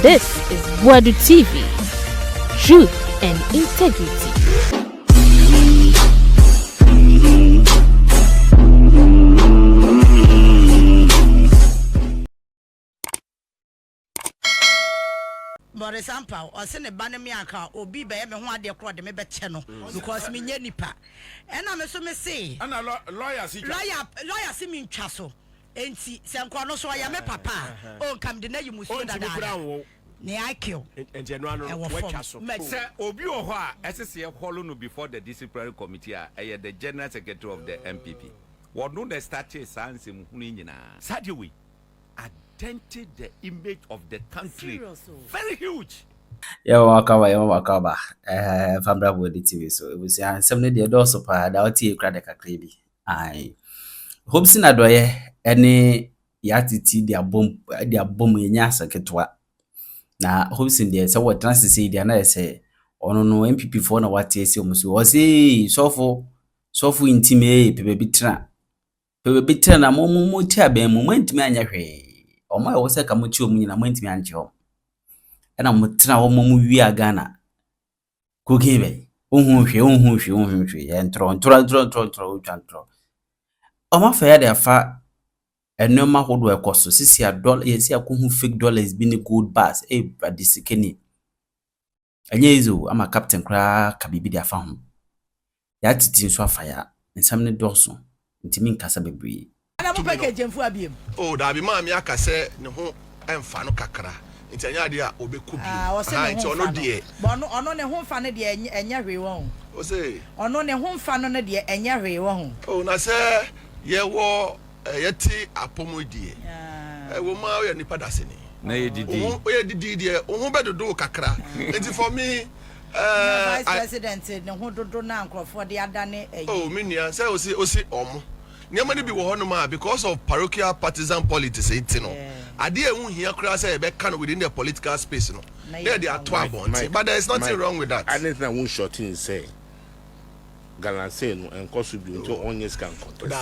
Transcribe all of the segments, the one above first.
This is Wadu TV. Truth and integrity. For example, or send a banamiaka or be by me who are the crowd the maybe channel because me nipa. And I'm so me say, and a lawyer see me in Chasso. And see, some corner so I am a papa. Oh, come the name you must know. Ne I kill. And General Sir Obi Oha, SSC Hollow before the disciplinary committee, I the general secretary of the NPP. What no the statute science in Hunina. Sadly, dented the image of the country. Very huge. Wakaba. Family with the TV. So it was 70 the door so far. That was a crazy. I Hopeson Adorye any Yaa Titi their bomb in Yasa Ketwa. Na Hopeson there, so what trans say the na say ono no NPP for na what say was Osofo intime pepe bitra na mo tia ben moment me anya hwe. Oma wo se ka mo chi omunyi na mantimi anje ho ena mo tena wo mo wi agana ko gebe ohun hwe ye ntro utwantro oma fa ya de afa enoma hodo ekoso sisi a dollar yesi akohu fake dollars bi ni gold bars badisikeni anye izo ama captain kra ka bibi de afa ho Yaa Titi nso afa ya nsam ne dorso ntimi nkasa bebre. Oh, that be mammy, I can say no and fano kakra. It's an idea, Obeku. It's on dear. But on the home fan of the Enya won. O say, on the home fan of the Enya won. Oh, na say, ye war a yeti a pomo dear. A woman and Nipadasini. Nay, did dear, who better do kakra. It's for me. Vice President, no who do now for the Adane. Oh, Minia, say, Osi, Nyamani be wahonoma because of parochial partisan politics, you know. Idea won't hear crass can within the political space, no. There are 12 but there is nothing wrong with that. I didn't know one shot in say. Galanceno and Kosubi into onions can contest.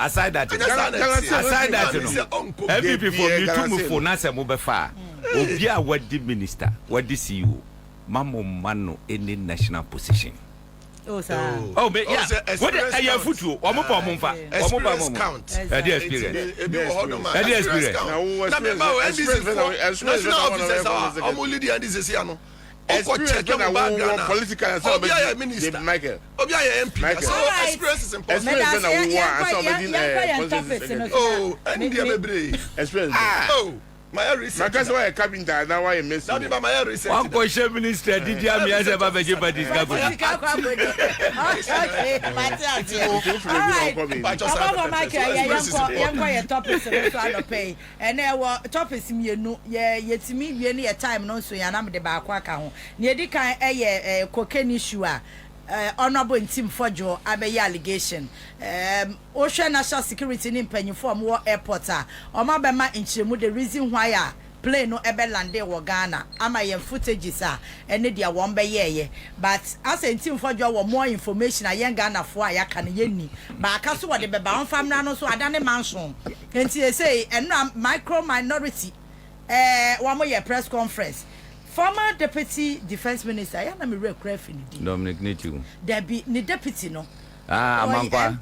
Aside that, NPP for me to for Nasa Mubafa. Obia what the minister, what the CEO. Mamo mano any national position. Oh, sir. Oh, but yeah. What are your foot? Experience count. Experience. My research. Because why a carpenter now why a mess. Not even my research. One question minister did you me as a baby but this guy. Okay. And there were topics me no yet me we any time no so yanam de ba kwa ka ho. Ne di kan cocaine issue Honorable Ntim Fordjour abey allegation Ocean National Security ni mpanyifo am airport oma be ma nchiremu the reason why plane no ebe lande wo Ghana ama ye footages ene dia won be ye but as Ntim Fordjour wo more information a yen Ghana fo a yaka ne yenni ba aka so wo de be ba on famna no so adane manson enti e say eno micro minority wo mo ye press conference. Former Deputy Defense Minister, I am a real crafty. Dominic Nitu. There be the deputy, no. Amankwa.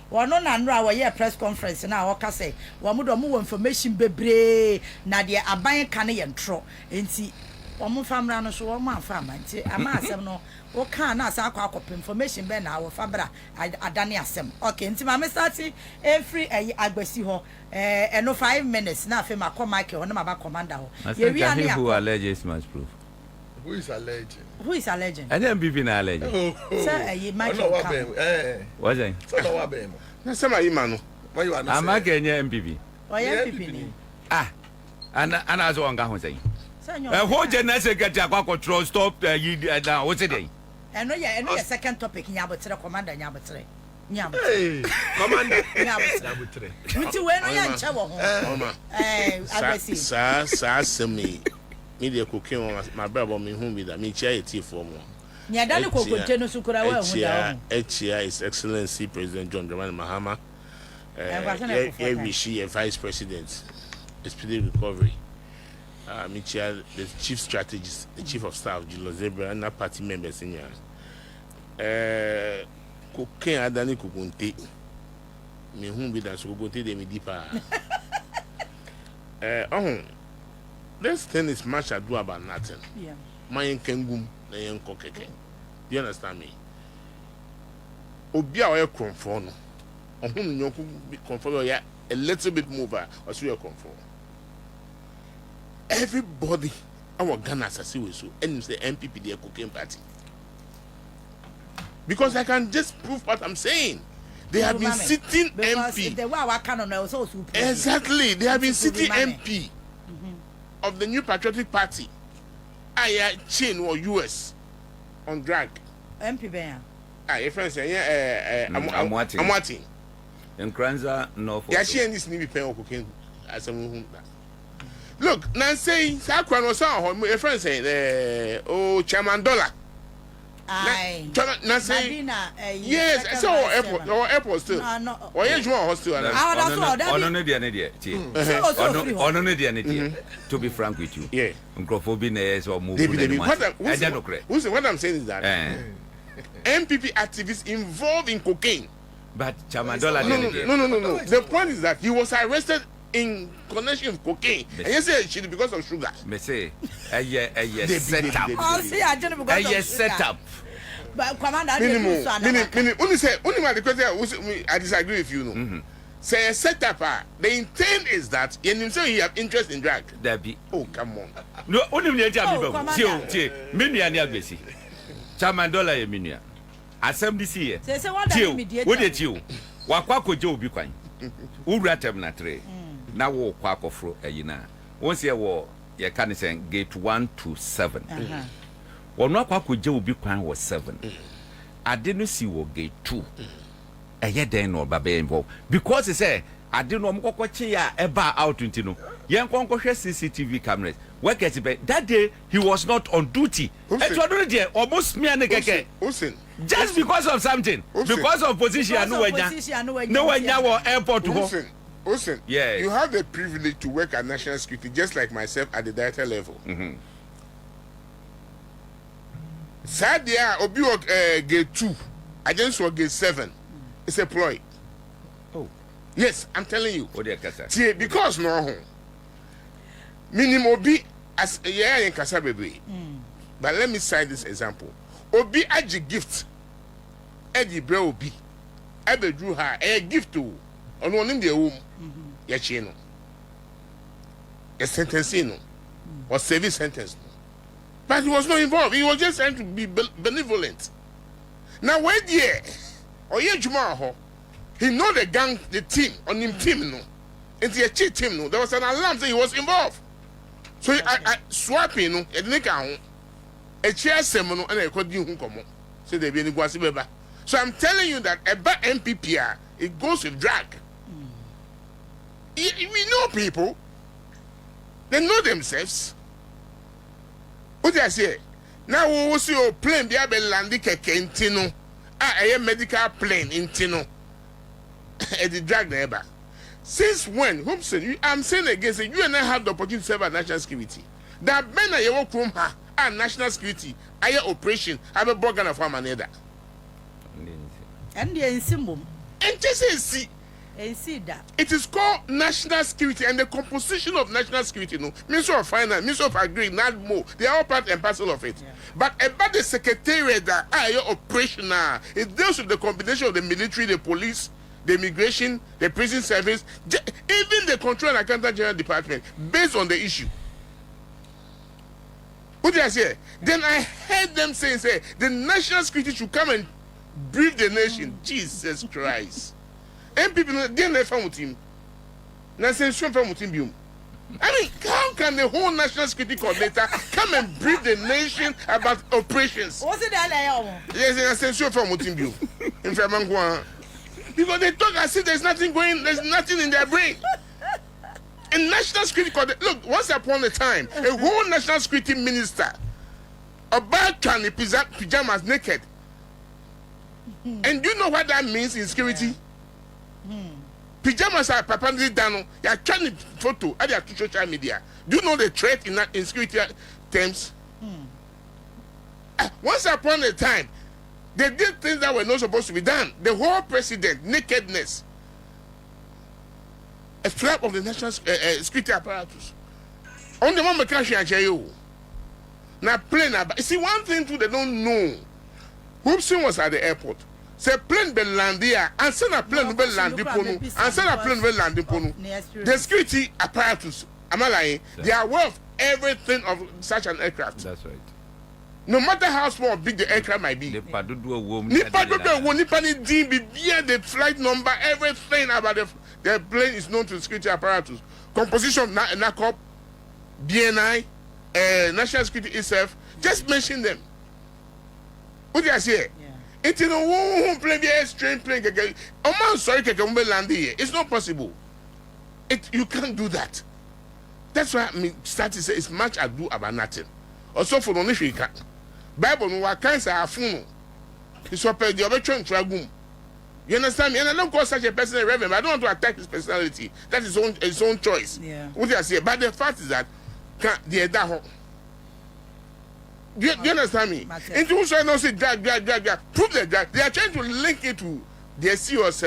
One on our press conference now, or say, one would more information bebre, Nadia Abayan Canadian tro, and see one more family, so one man farmer, and I'm no. O can as our information ben our fabra adani asem okay nti ma me start every agbesi ho no 5 minutes na fe ma come Michael no ma ba commander ho ye wi ani who alleges must prove who is alleged and NPP na alleged sir Michael what's that so wa be mo na say my man no why you are not Amaka enye NPP NPP ni ana aso wanga ho say who general secretary akwa control stop now what's it eno ye second topic nyabotre commander nyabotre commander nyabotre nti we no ya nche wo ho aggressive sa semi media cooking my brother me hu bi da me chia etie for mo Nyadani ko kontenu sukura wa hu da. Echia His Excellency President John Dramani Mahama. She Vice President. Speedy recovery. Michia, the Chief Strategist, the Chief of Staff, Julo Zebra, and party members in here. Cocaine Adani Kukunte. Me whom be that Sukunte de Midipa. This thing is much ado about nothing. Yeah. My kengum na yen kokeke. Do you understand me? Obi a we conform no. Ohun nyoku conform ya a little bit mover or so you conform. Everybody our Ghana as we so and say NPP the cocaine party. Because I can just prove what I'm saying. They have been sitting MP. Exactly. They have been sitting MP of the New Patriotic Party. I chain or US on drag. MP Benya. Your friend say, I'm watching. In Kranza, no. Yeah, she and this new pen cocaine as a look, Nancy, Sakran was on your friend say, oh, Chairman Dollar. Aye. Nancy, yes, so airport still. No. Or you hostel. To be frank with you. Yeah. Microphobia or move. What I'm saying is that NPP activists involved in cocaine. But Chamadola no. The point is that he was arrested in connection with cocaine. And you say she because of sugar. Me say a setup. But Commander, only the question I disagree with you. No. Say a setup. The intent is that you say you have interest in drug. Oh, come on. No, only me Chamadola Eminia. Assembly here. What did you? Wakwako Joe be quite. Uratem na tre. Now walk kwako fro yina. Once you war, you can say gate 1 to 7. Well, no kwako Joe be quite was 7. I didn't see what gate 2. A yet then or babe involved. Because he said, I didn't know what ya ever out into no. Young Conco CCTV cameras. Work at it. That day he was not on duty. Almost me and the just because of something. Because of position, no one now airport to go. Listen, yeah. You have the privilege to work at national security just like myself at the director level. Sadia Obi gate 2. I just saw gate 7. It's a ploy. Oh. Yes, I'm telling you. What do you because no minimum Obi as in Kasa baby. But let me cite this example. Obi aji gift. Eddie bro Obi. Ebe drew her a gift to on one in the womb. Yachino. A sentence no. Or service sentence. But he was not involved. He was just trying to be benevolent. Now wait here. Or ye Jumaho. He know the gang, the team, on him team no. It's a cheat team no. There was an alarm saying he was involved. So I swapping no, a nigga a chair semono and a code you come. So they be in Guasibeba. So I'm telling you that about NPP, it goes with drag. We know people. They know themselves. What do I say? Now we will see your plane be able to land in Tino. A medical plane in Tino. At the drag neighbor. Since when, Hopeson, I'm saying again, say, you and I have the opportunity to serve our national security. That men are your from her and national security, our operation, have a broken of one another. And the ensemble. And just see. And see that. It is called national security, and the composition of national security, no, Minister of Finance, Minister of Agri, not more. They are all part and parcel of it. Yeah. But about the secretariat that are your operational, it deals with the combination of the military, the police, the immigration, the prison service, even the Control and Accountant General Department, based on the issue. What did I say? Then I heard them say, the national security should come and brief the nation. Jesus Christ. And people didn't found with him. Now say from him. I mean, how can the whole national security coordinator come and brief the nation about operations? What's it that? Yes, I say from him. In fact, because they talk as if there's nothing in their brain. A national security coordinator, look, once upon a time, a whole national security minister about trying pajamas naked. And do you know what that means in security? Pajamas are permanently done. You are trying photo at your social media. Do you know the threat in security terms? Once upon a time, they did things that were not supposed to be done. The whole president, nakedness, a flap of the national security apparatus. On the moment, now plane. See, one thing too they don't know. Hopeson was at the airport. Say plane be land here, and send a plane be land ponu, and send a plane be land ponu. The security apparatus, am I lying? They are aware of everything of such an aircraft. That's right. No matter how small or big the aircraft might be. Nipa do a woman. Nipa ni DB, the flight number, everything about the plane is known to the security apparatus. Composition, NACOP, BNI, National Security itself. Just mention them. What do I say? It's in a one plane, train plane. Oh man, sorry, land here. It's not possible. You can't do that. That's why I mean, start to say it's much ado about nothing. Also for the Bible, no one can say a phone. It's what the other church dragum. You understand me? And I don't call such a person a reverend. I don't want to attack his personality. That is his own choice. Yeah. What do I say? But the fact is that do you understand me? And you also not say drag. Prove the drag. They are trying to link it to the CEO's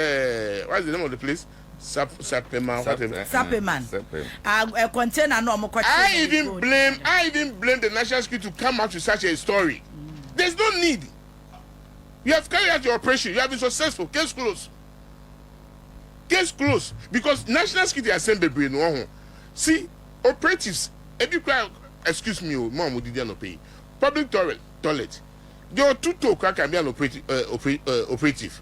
what's the name of the place? Sapeman. A container no. I even blame the national security to come out with such a story. There's no need. You have carried out your operation. You have been successful. Case closed. Because national security assembly no. See, operatives. If you cry, excuse me, mom, did not pay. Public toilet. There are two can be an operative.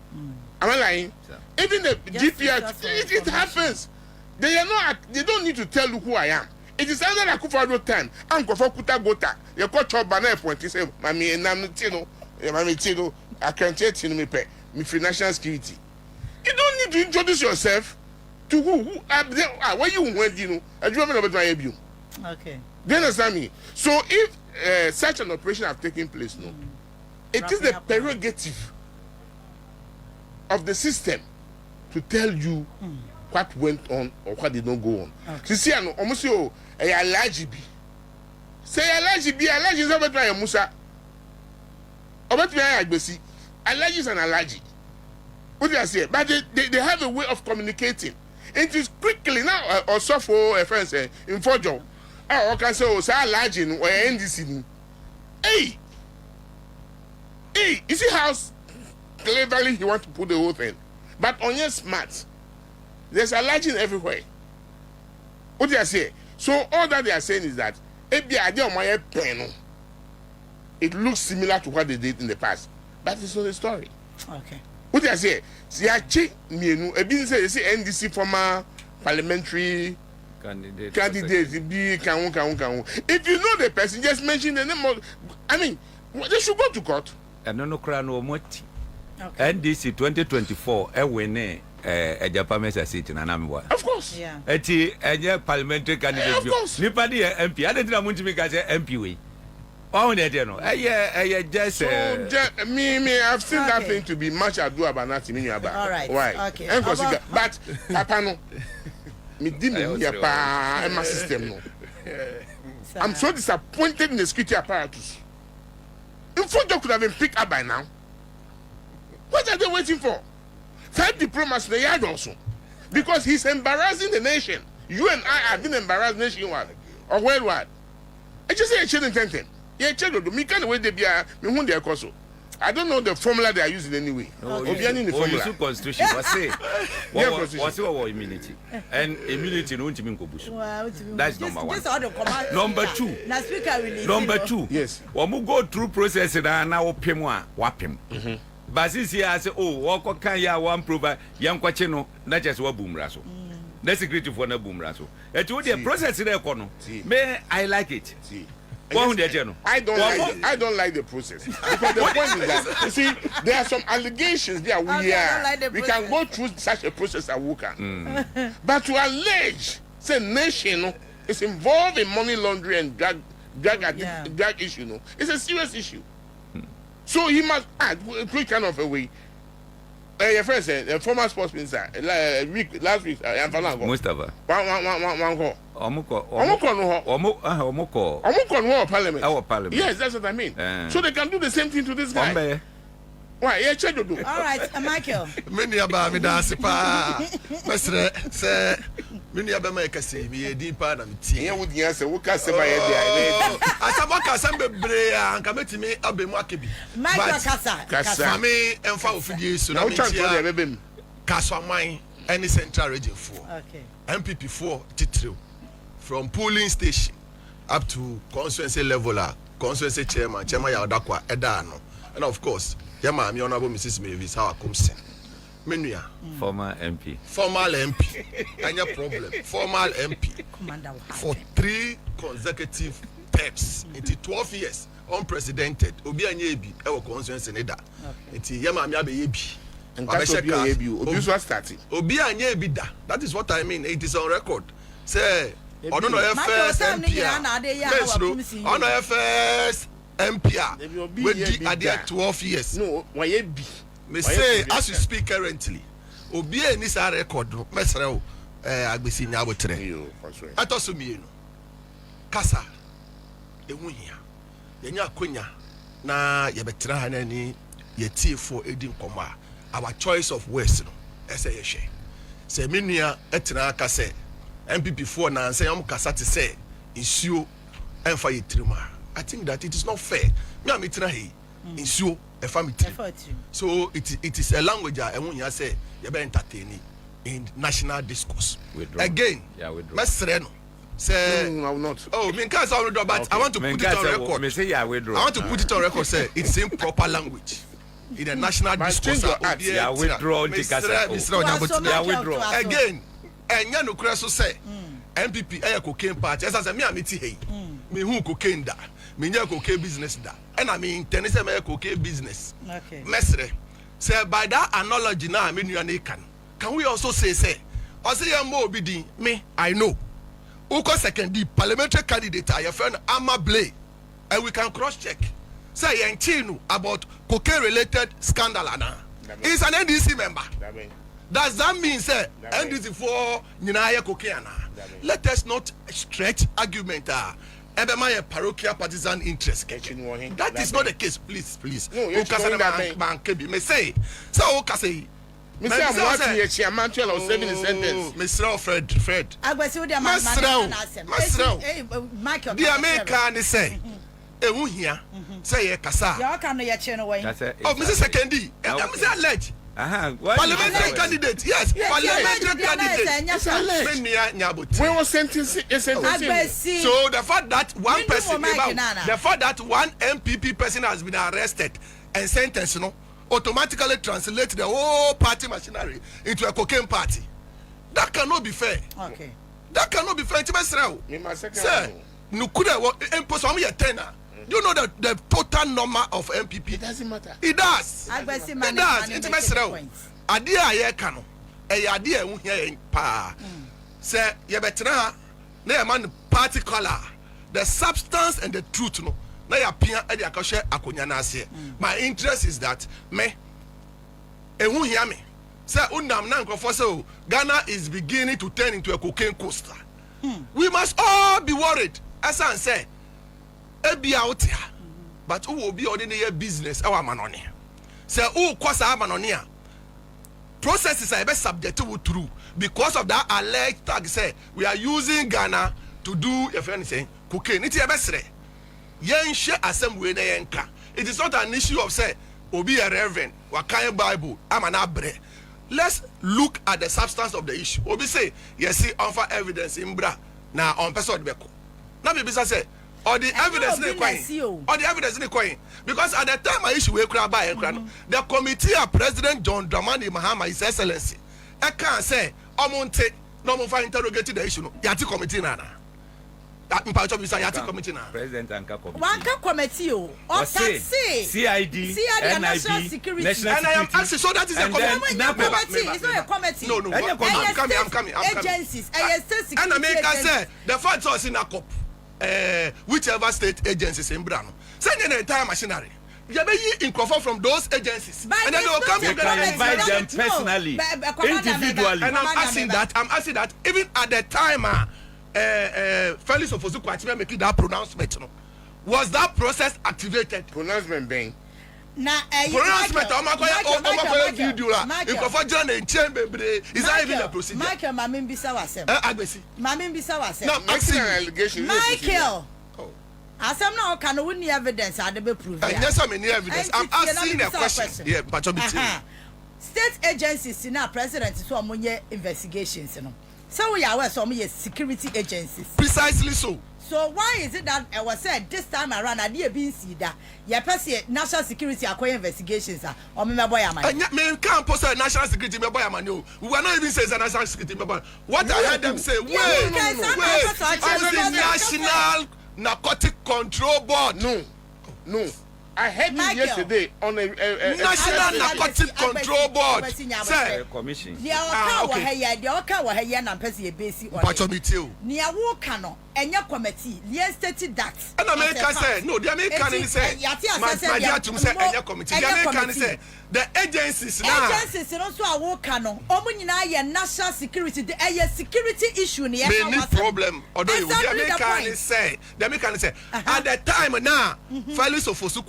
Am I lying? Even the GPS, it happens. They don't need to tell you who I am. It is under the Akufo time. I'm going for Kuta. You call Chop Banner point. You say, Mammy, and I'm Tino. I can't tell you me financial security. You don't need to introduce yourself to who where you went, you know. I do about my abuse. Okay. Do you understand me? So if such an operation have taken place, no, it is the prerogative of the system to tell you what went on or what did not go on. You see, I almost say, allergy be. Say allergy is about my Musa. About my agbesi. Allergy is an allergy. What do I say? But they have a way of communicating. It is quickly now. Osofo, a friend say in Fordjour. I can say, oh, say allergy or NDC. Hey, you see how cleverly he wants to put the whole thing. But on your smart, there's allergy everywhere. What do I say? So all that they are saying is that it looks similar to what they did in the past, but it's not a story. Okay. What do I say? See, I check me. You say NDC former parliamentary candidate. If you know the person, just mention the name of. I mean, they should go to court. And no crown or moti. NDC 2024 win a Japanese seat in Anambra. Of course. Yeah. A parliamentary candidate. Of course. Nipadi MP. I didn't want to make as MP. Oh, they don't know. Just me. I've seen that thing to be much ado about nothing. All right. Why? Okay. But Papa no. Me didn't hear my system no. I'm so disappointed in the security apparatus. In Fordjour could have been picked up by now. What are they waiting for? Type diplomacy they had also. Because he's embarrassing the nation. You and I have been embarrassed nationwide or worldwide. I just say a children tenth. Yeah, children, me can't wait to be a me who they are also. I don't know the formula they are using anyway. The constitution was say what's our immunity and immunity no ntimi nkobusu. That's number one. Number two. Yes. When go through process na opem a wapem. But since he say oh wako kan ya one prover yankwache no na just wa boomra so. The security for na boomra so. Et wo the process there ko no. Me I like it. I don't like the process because the point is that you see there are some allegations there we can go through such a process as we can, but to allege say nation is involved in money laundering and drug drug issue, no, it's a serious issue. So he must act quick kind of a way. Your friend said, the former sports minister, last week, Mustafa. One call. Omoko Parliament. Our parliament. Yes, that's what I mean. So they can do the same thing to this guy. Why? Yeah, check do. All right, Michael. Many about me dance pa. Mestre say many about me kase me di pa na mti. Here would answer what can say my head. Asaba kasa bebre anka metimi abemu akebi. Michael Kasa. Me emfa ofidie so na mti. Kaswaman any central region 4. Okay. NPP 4 titrio from polling station up to constituency level, constituency chairman Yaudakwa Edano, and of course. Yama, my honorable Mrs. Mavis, how I come sing. Menuya. Former MP. Formal MP. Any problem. Formal MP. For 3 consecutive terms. Into 12 years. Unprecedented. Obi anyebi. Ewo constituency neda. Into Yama mi abeyebi. And that's Obi anyebi. Obi was starting. Obi anyebi da. That is what I mean. It is on record. Say, on your first MP. On your first MPR we at the 12 years. No, why be? Me say as you speak currently, Obi any sa record no mesre o agbesi nya botre. Atoso mi no. Kasa ehunhia. Yenya akonya na ye betra ha na ni ye tiefo edi nkoma. Our choice of words no. Ese ye hwe. Se menua etra aka se MPP 4 na nse yom kasa te se isuo emfa ye trima. I think that it is not fair. Me am itina he insuo e family. So it is a language I want you say you be entertaining in national discourse. Withdraw. Again, withdraw. Say no, I will not. Oh, me can't say withdraw, but okay. I want to put it on record. Me say yeah, withdraw. I want to put it on record. Say it's improper language in the national discourse. Yeah, withdraw. Yeah, withdraw. Again, and you know, so say NPP air cocaine party. As I say, me amiti hey, me who cocaine da. Me nya cocaine business da. And I mean, tennis me cocaine business. Okay. Mesre. Say by that analogy now, me nu can we also say, I say I'm more obedient. Me, I know. Uko second the parliamentary candidate, your friend Amma Blay, and we can cross check. Say Yanchinu about cocaine related scandal. He's an NDC member. Does that mean, sir, NDC for Ninaya cocaine? Let us not stretch argument. A parochial partisan interest. That is not the case, please. No, you may say. So, Kasi. Mr. I'm watching a chairman or serving a sentence. Mr. Fred. I was with your Michael. The American say, who here say a Kasa. You can't know your channel way. Oh, Mrs. Sekendi, I'm alleged. Parliamentary candidate, yes, parliamentary candidate. When was sentencing? So the fact that one person, the fact that one MPP person has been arrested and sentenced, you know, automatically translate the whole party machinery into a cocaine party. That cannot be fair. Okay. That cannot be fair. Sir, no could impose on me a tenor. Do you know the total number of MPP? It doesn't matter. It does. It does. It's messy. Idea I cano. A idea who hear pa. Say, you better na man party color. The substance and the truth no. Na ya pia e dia ka hwe akonya na ase. My interest is that me who hear me. Say unam na nkofo say Ghana is beginning to turn into a cocaine coaster. We must all be worried. As I say, be out here, but who will be ordinary business our manoni. Say who cause our manonia processes are best subject to through because of that alleged tag say we are using Ghana to do your friend saying cocaine. It's a best yen share assembly na yenka. It is not an issue of say obi a reverend wakan Bible am an abre. Let's look at the substance of the issue. Obi say yes see offer evidence in bra na on person beko. Now be say or the evidence in the coin. Or the evidence in the coin. Because at the time I issue the committee of President John Dramani Mahama, His Excellency, I can't say, Omonte, no more interrogating the issue. Yati committee nana. That in part of Yati committee na. President Anka committee. One committee. Or CID, National Security. And I am asking, so that is a committee. It's not a committee. No, I'm coming. Agencies. And America say the fact is in a cup. whichever state agencies in Brano. Send an entire machinery. You may in from those agencies. And then they will come You can invite them personally, individually. And I'm asking that even at the time Felix Ofosu making that pronouncement, was that process activated? Pronouncement being Pronouncement video is that even a procedure? Michael Mamin Bisa wasem. Mamin Bisa wasem. No, making an allegation. Michael. Asem na oka no woni evidence ade prove. Yes, I mean evidence. I'm asking a question. Yeah, but state agencies na president so omonye investigations no. So we are aware so omonye security agencies. Precisely so. So why is it that I was said this time around ade be see that ya person national security acquire investigations or me boy am. Me can't post national security me boy am. We were not even saying national security me boy. What I heard them say, wait. National Narcotic Control Board. No. I heard you yesterday on a National Narcotic Control Board. Say commission. Enya committee, yes, stated that. And America said, no, the American say, my dad to say, Enya committee. The American say, the agencies now. Agencies also are working on. Omunyina national security, the security issue. Many problem. Although the American say, at the time now, Felix Ofosu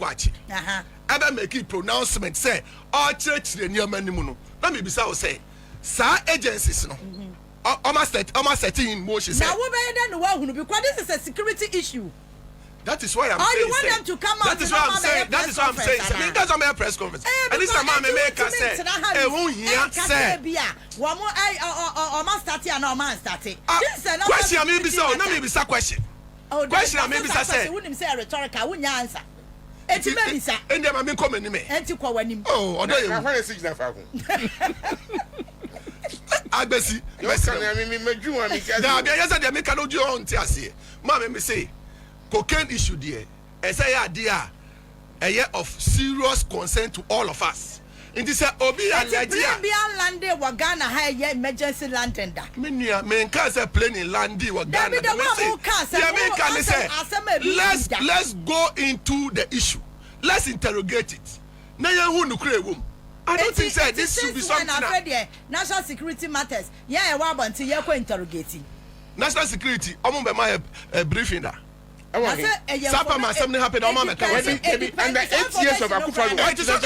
ever make a pronouncement say, all church the near manimuno. Let me be so say, sir agencies no. Almost setting in motion. Now, because this is a security issue. That is why I'm saying. You want them to come out? That is why I'm saying. That is why I'm saying. That's on my press conference. And this is a man America say. Who here say? Question I may be so. No, maybe some question. Question I may be say. Wouldn't say rhetorical. Wouldn't answer. It's maybe sir. And then I'm coming in me. Oh, I don't know. Agbesi me say cocaine issue there of serious concern to all of us. It is a obi landed Wagana high emergency landing da. Me can say plane in landi Wagana. Let's go into the issue. Let's interrogate it. Na who no kre I don't think that this should be something. National security matters. Yeah, until you're interrogating. National security, I'm going to briefing that. Something happened on Mama. Under 8 years of Akufo-Addo. It is not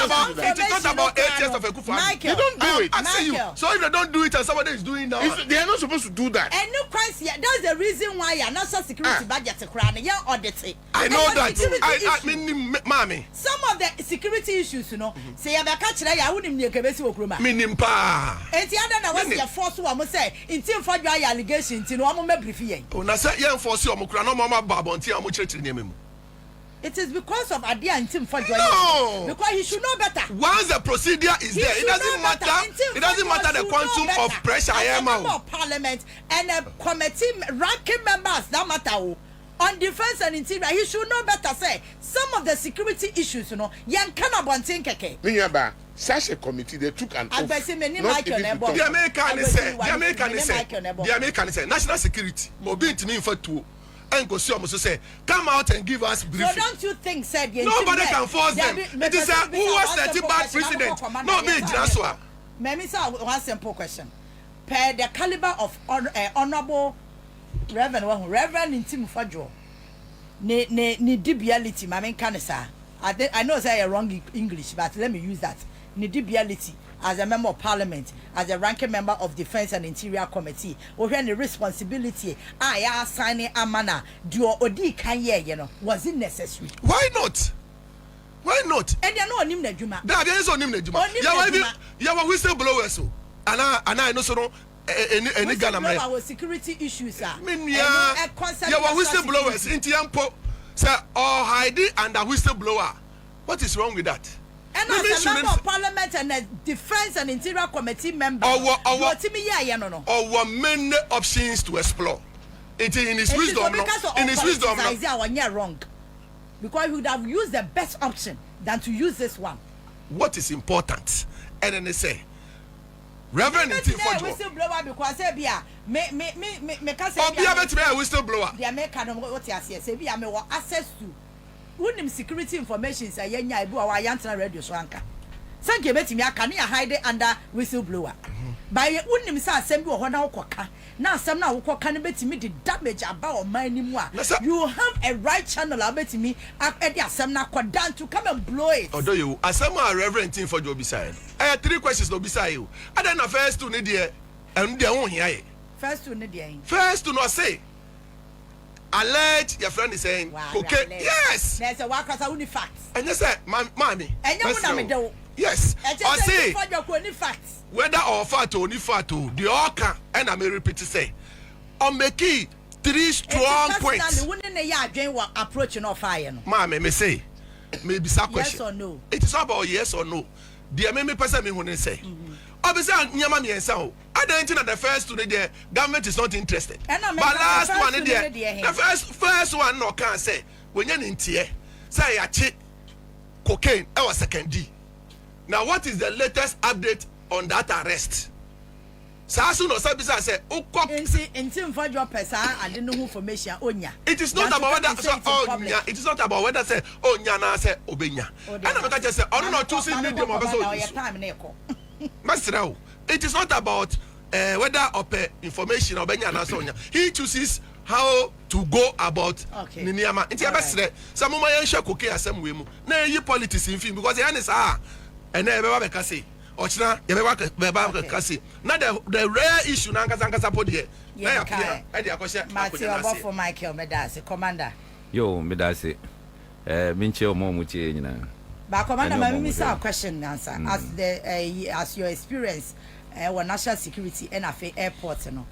about 8 years of Akufo-Addo. They don't do it. I say you. So if they don't do it and somebody is doing now, they are not supposed to do that. And no question. That's the reason why your national security budget is crying. You're audited. I know that. I mean, mommy. Some of the security issues, you know, say I'm a catcher. I wouldn't be a cabesi okruma. Minimpa. And the other was your force who I say Ntim Fordjour allegations. You know, I'm a briefing. Oh, na say you force you omukra no mama babonti. It is because of Adia and Ntim Fordjour. No, because he should know better. Once the procedure is there, it doesn't matter. It doesn't matter the quantum of pressure I am out. Of Parliament and a committee ranking members that matter. On defense and interior, he should know better. Say some of the security issues, you know, young cannot think keke. Menyaba, such a committee they took an oath. The American say national security. Obi ntimi mfa tuo. And go see almost say come out and give us briefing. So don't you think said nobody can force them. It is who was the bad president? No be Jinaswa. Let me say one simple question. Per the caliber of honorable Reverend Ntim Fordjour. Ne debiality, mama kanisa. I know say wrong English, but let me use that. Ne debiality as a member of parliament, as a ranking member of defense and interior committee, or any responsibility I assigning a manner do odi kan ye, you know, was it necessary? Why not? Why not? And you know him na juma. There is on him na juma. Ya wa whistleblowers so. And I know so no any Ghana man. Our security issues are. Ya wa whistleblowers inti ampo say or hide under whistleblower. What is wrong with that? And as a member of parliament and a defense and interior committee member, our many options to explore. In his wisdom, you're wrong. Because he would have used the best option than to use this one. What is important? And then they say, Reverend Ntim Fordjour. Whistleblower because say bia me can say bia betime a whistleblower. Dia me can what you say bia me access to unim security information say yenya ebi wa yantena radio so anka. Sanke betime aka na hide under whistleblower. By unim say asem bi wo ho na wokoka. Na asem na wokoka na betime di damage aba o man ni mu a. You have a right channel betime akedi asem na kodan to come and blow it. Odo you asem a Reverend Ntim Fordjour be say. 3 questions no be say you. Ada na first two ne de and de won hia ye. First two ne de. First two no say. Alleged your friend is saying okay. Yes. There's a workers are only facts. And you say mommy. And you na me do. Yes. I say facts. Whether or fact or only fact the all can and I may repeat to say on make 3 strong points. The wouldn't they are approaching or fire. Mommy may say maybe some Yes question. or no? It is about yes or no. The me person me when say. Obviously, nyama me ensa. I don't think that the first two the government is not interested. But last one there, the first one no can say when you in tie say ya cheat cocaine. I was second D. Now what is the latest update on that arrest? Sasu no sabisa say Ntim Fordjour person I didn't know information onya. It is not about whether onya. It is not about whether say onya na say obenya. And I just say I don't choosing medium of Master, it is not about whether upper information or obenya na say onya. He chooses how to go about Niniama. It's best some mama yan cocaine asem we mu. Na yi politics in film because yan is and never be say Ochina, you kasi. Now the rare issue na nkasa po de. Na ya e de akoshe Matthew for Michael Medase commander. Yo Medase. Minche omo mu tie nyina. Ba commander ma me say question answer as your experience national security and afa airport no.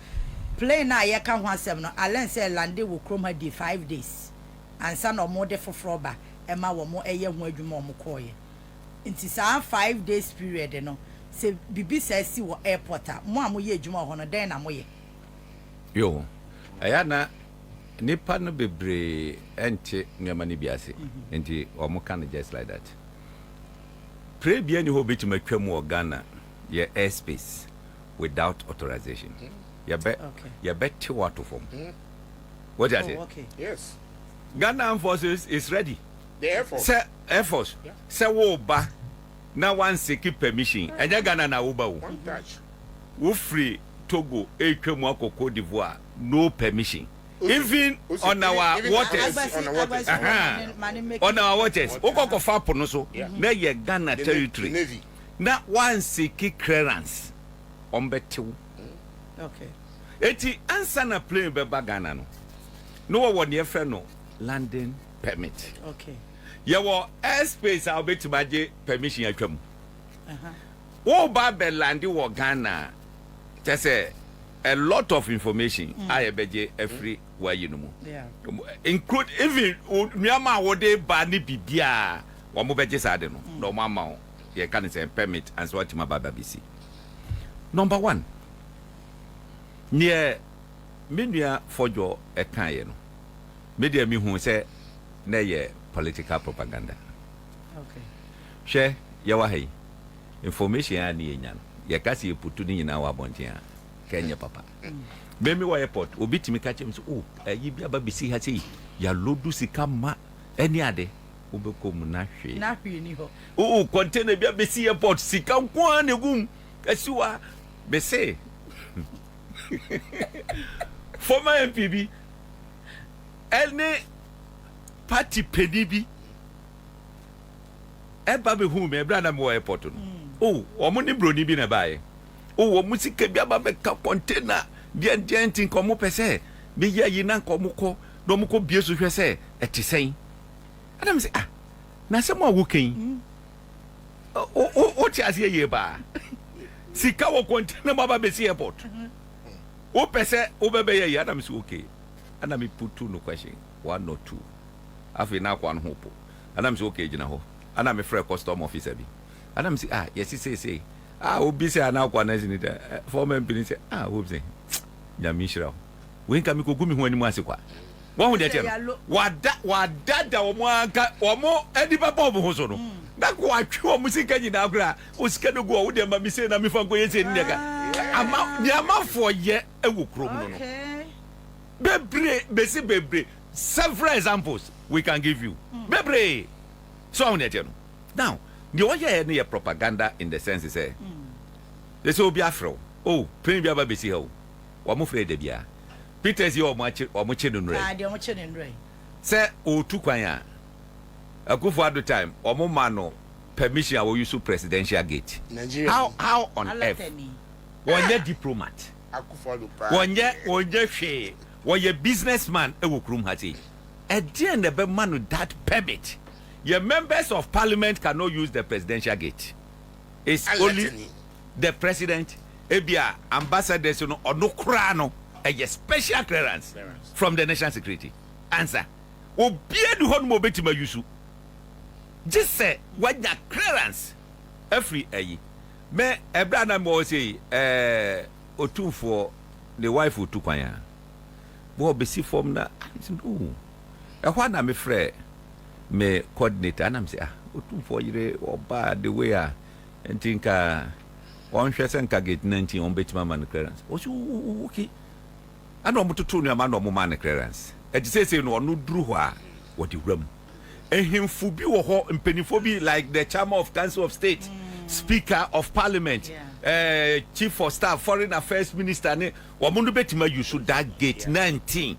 Plane na ye ka ho asem no alen say lande wo krom ha di 5 days. Ansa no mo de foforo ba e ma wo mo eye ho adwuma mo koye. Inti sa 5 days period no se bibi sa si wo airport mo amoye adwuma ho no den na moye yo aya na nipa no bebre ente nyama ni biase enti o mo kan just like that pray bia ni ho betima twam o Ghana ye airspace without authorization ya bet what from what you say okay Yes. Ghana Armed Forces is ready. The Air Force. Air Force. Yeah. Say wo ba na one seek permission. Enya Ghana na wo ba wo. One touch. Wo free Togo etwemu akoko d'Ivoire no permission. Even on our waters. On our waters. Okoko fa pono so na ye Ghana territory. Navy. Na one seek clearance. Ombetew. okay Eti ansa na plane be ba Ghana no. No wo ne frɛ no landing permit. okay Your airspace I'll bet to my permission atwam. Wo ba be landi wo Ghana. Just say a lot of information I beje every where you know. yeah Include even Myanmar wo de ba ni bibia wo mo beje sade no. No mama ye can say permit and so what my baba BC. Number 1. Near Ntim Fordjour ekan ye no. Media mi hu say na ye political propaganda. okay She yawa hai information ya ni enya no ye kasi putu ni nyina wa bontia Kenya papa me wa airport obi timi ka chem so yi bia ba bisi ha sei ya lodu sika ma eni ade obekom na hwe ni ho container bia bisi airport sika kwa na gum asiwa be say former NPP any party pedibi eba be hu me bra na me airport no omo ni broni bi na bae omo sika bi aba be ka container dia ntin komo pese be ya yi na komo ko do mo ko bie so hwe se etisen adam say na se mo awoken o ti ase ye ba sika wo container baba be si airport o pese o be be ye adam say okay ana me put two no question 1 or 2 afi na kwa no po anam say okay gina ho ana me frɛ custom officer bi anam say yes say obi say ana kwa na sinita former MP say obi say nyamishira we nka me kogu mi ho animu ase kwa One with the wada omo edi papa omo hoso no. That kwa twa musika nyina agura usika no go wo de ma mi say na mi fa ko yese ndega. Ama ni ama for ye ewo krom no no. Bebre several examples we can give you. Bebre. So on it now, the one here any propaganda in the sense is they say obi afro. Oh, pray be aba besi ho. Wa mo frɛ de bia. Peter say o mo che no nre. Ah, de mo che no nre. Say o tu kwan a. Akufo ado time, o mo ma no permission a we use presidential gate. Nigeria. How on earth? One ye diplomat. Akufo ado pa. One ye hwe. One ye businessman e wo krum hati. E dey na be man that permit. Your members of parliament cannot use the presidential gate. It's only the president, ebia ambassadors, or no crano, a special clearance from the national security. Answer. Obia du hon mo betima yusu. Just say what your clearance every ayi. Me ebra na mo say otu for the wife otu kwanya. Bo besi form na no. E hwa na me frɛ me coordinator and I'm say otu for yire oba the way and think on hwese nka gate 19 on betima man clearance o so okay ana omo tutu no ma no omo man clearance e ji say no no duru ho a wo di wram ehimfu bi wo ho mpanifo bi like the chairman of council of state speaker of parliament chief of staff foreign affairs minister ne omo no betima use that gate 19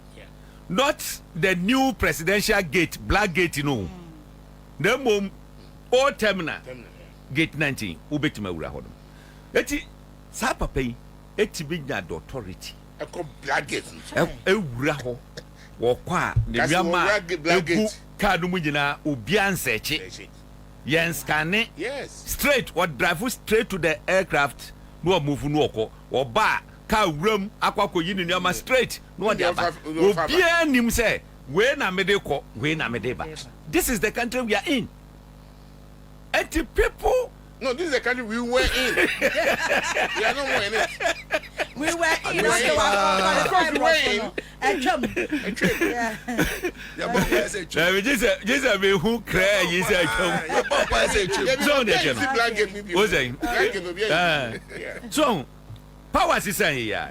not the new presidential gate, black gate, no. The mom, old terminal, gate 19, ubetima ura hodom. Eti, sa papa, eti binya the authority. I call black gate. Ura ho, wakwa, the yama, egu, kadu mujina, ubian seche. Yen scanne, yes. Straight, what drive straight to the aircraft, no move no ko, or bar. Ka room akwako yini nyama straight no dia ba obia nim say we na me de ko we na me de ba. This is the country we are in, and the people no, this is the country we were in. We are no more in it. We were in. We were in. Jesus me who cry you say so power is saying here.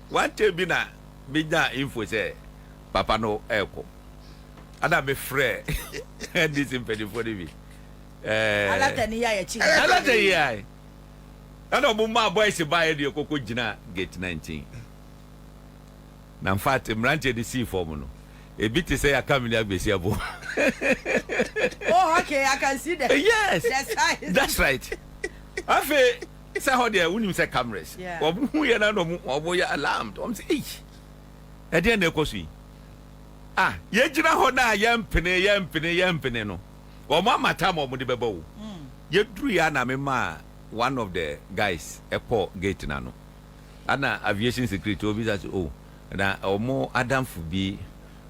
One day bina bina info say papa no eko. Ada me frɛ and this impedi for me. Alatani ya chi. Alatani ya. Ana mo ma boys buy the koko gina gate 19. Na fact mranche the see form no. A bit say I come in agbesi abo. Oh okay, I can see that. Yes. That's right. Afi say how there unim say cameras. Obu ye na no obo ya alarmed. Om say eh. E dey na ekosu. Ah, ye gina ho na yempene no. O ma mata mo de beba wo. Ye duru ya na me ma one of the guys airport gate na no. Ana aviation security obi say oh na omo Adam Fubi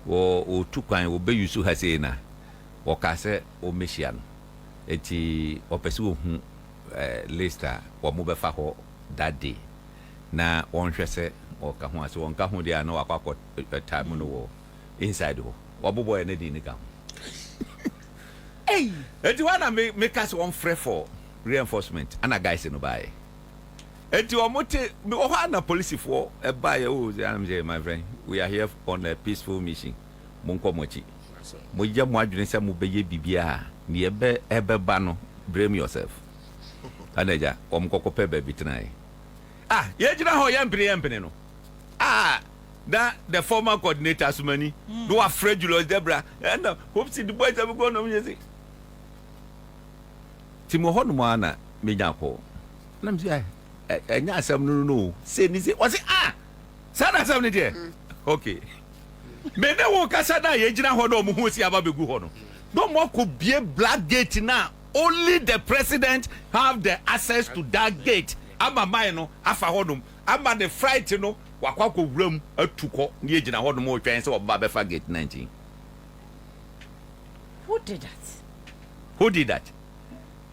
o tukwan o be yusu ha say na. O ka say o mehia no. Eti opese wo hu Leicester wa mo be fa ho that day na won hwese o ka ho ase won ka ho dia na wakwa time no wo inside ho wa bobo e na di ni ka hey eti wa na make us one free for reinforcement ana guys no buy eti o mote me o ha na police for e buy o am say my friend we are here on a peaceful mission mo nko mochi mo je mo adwene se mo beye bibia ni ebe ba no blame yourself. Anaja omkoko pe baby tonight. Ah, ye jina ho yempene no. Ah, that the former coordinator Asumani, do afraid Julius Debra, and hope see the boys have gone on music. Timo ho no ana me nyako. Na mzi enya asem no. Say ni say was it Sada asem ni there. Okay. Me na wo kasa na ye jina ho no mo hu si aba begu ho no. No more could be a black gate now. Only the president have the access to that gate. Ama mai no afa hodum. Ama the fright no wakwa ko wram atuko na ye gina hodum o twen se oba be fa gate 19. Who did that? Who did that?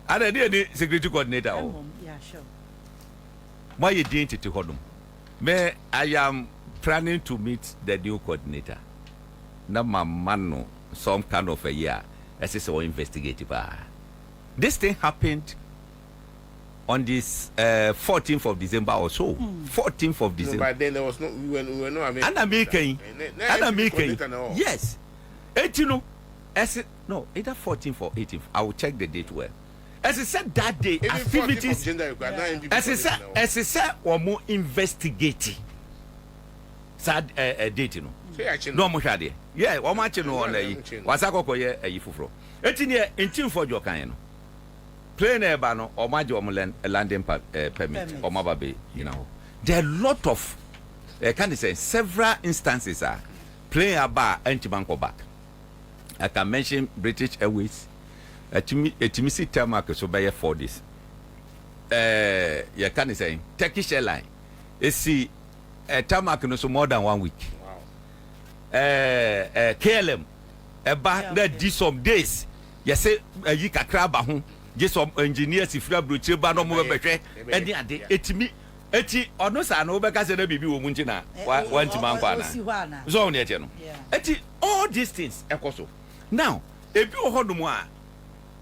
Ada the security coordinator oh. Yeah, sure. Why you didn't to hodum? Me I am planning to meet the new coordinator. na mamano some kind of a year as is our investigative. This thing happened on this 14th of December or so. 14th of December. No, but then there was no, we were not American. Yes. And you know, as it, no, either 14th or 18th. I will check the date well. As I said that day, activities. As I said, or more investigating. Sad date, you know. No more shady. Yeah, one much no on a was a cocoa a yifufro. 18 year in Ntim Fordjour kind. Plain air banner or my landing permit or Mababe, you know. There are a lot of, can I say, several instances are playing a bar anti-banco back. I can mention British Airways, a Timisi Termark, so by 4 days. You can say, Turkish Airline, see a Termark no so more than 1 week. Wow. KLM, a bar that did some days. You say, a yika crab, just some engineers, if you have brought your banner, and the other, eti ono sa no be ka se na bibi wo munchi na wanti man kwa na so ne eche no eti all these things ekoso now ebi wo hodum a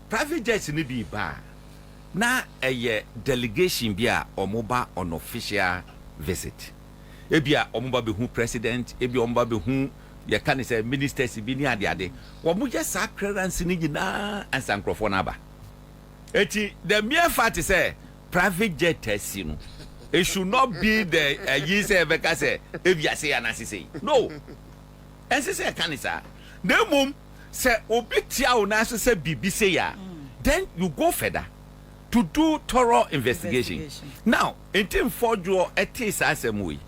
private jets ni bi ba na eye delegation bi a omoba on official visit ebi a omoba be hu president ebi omoba be hu ye kan say ministers bi ni ade wo mu je sa clearance ni gina ansankrofo na ba eti the mere fact say private jet no. It should not be the say if you say an say. No. And say canisa. No mum say obitia na say bibi say ya. Then you go further to do thorough investigation. Now, Ntim Fordjour etis asemui.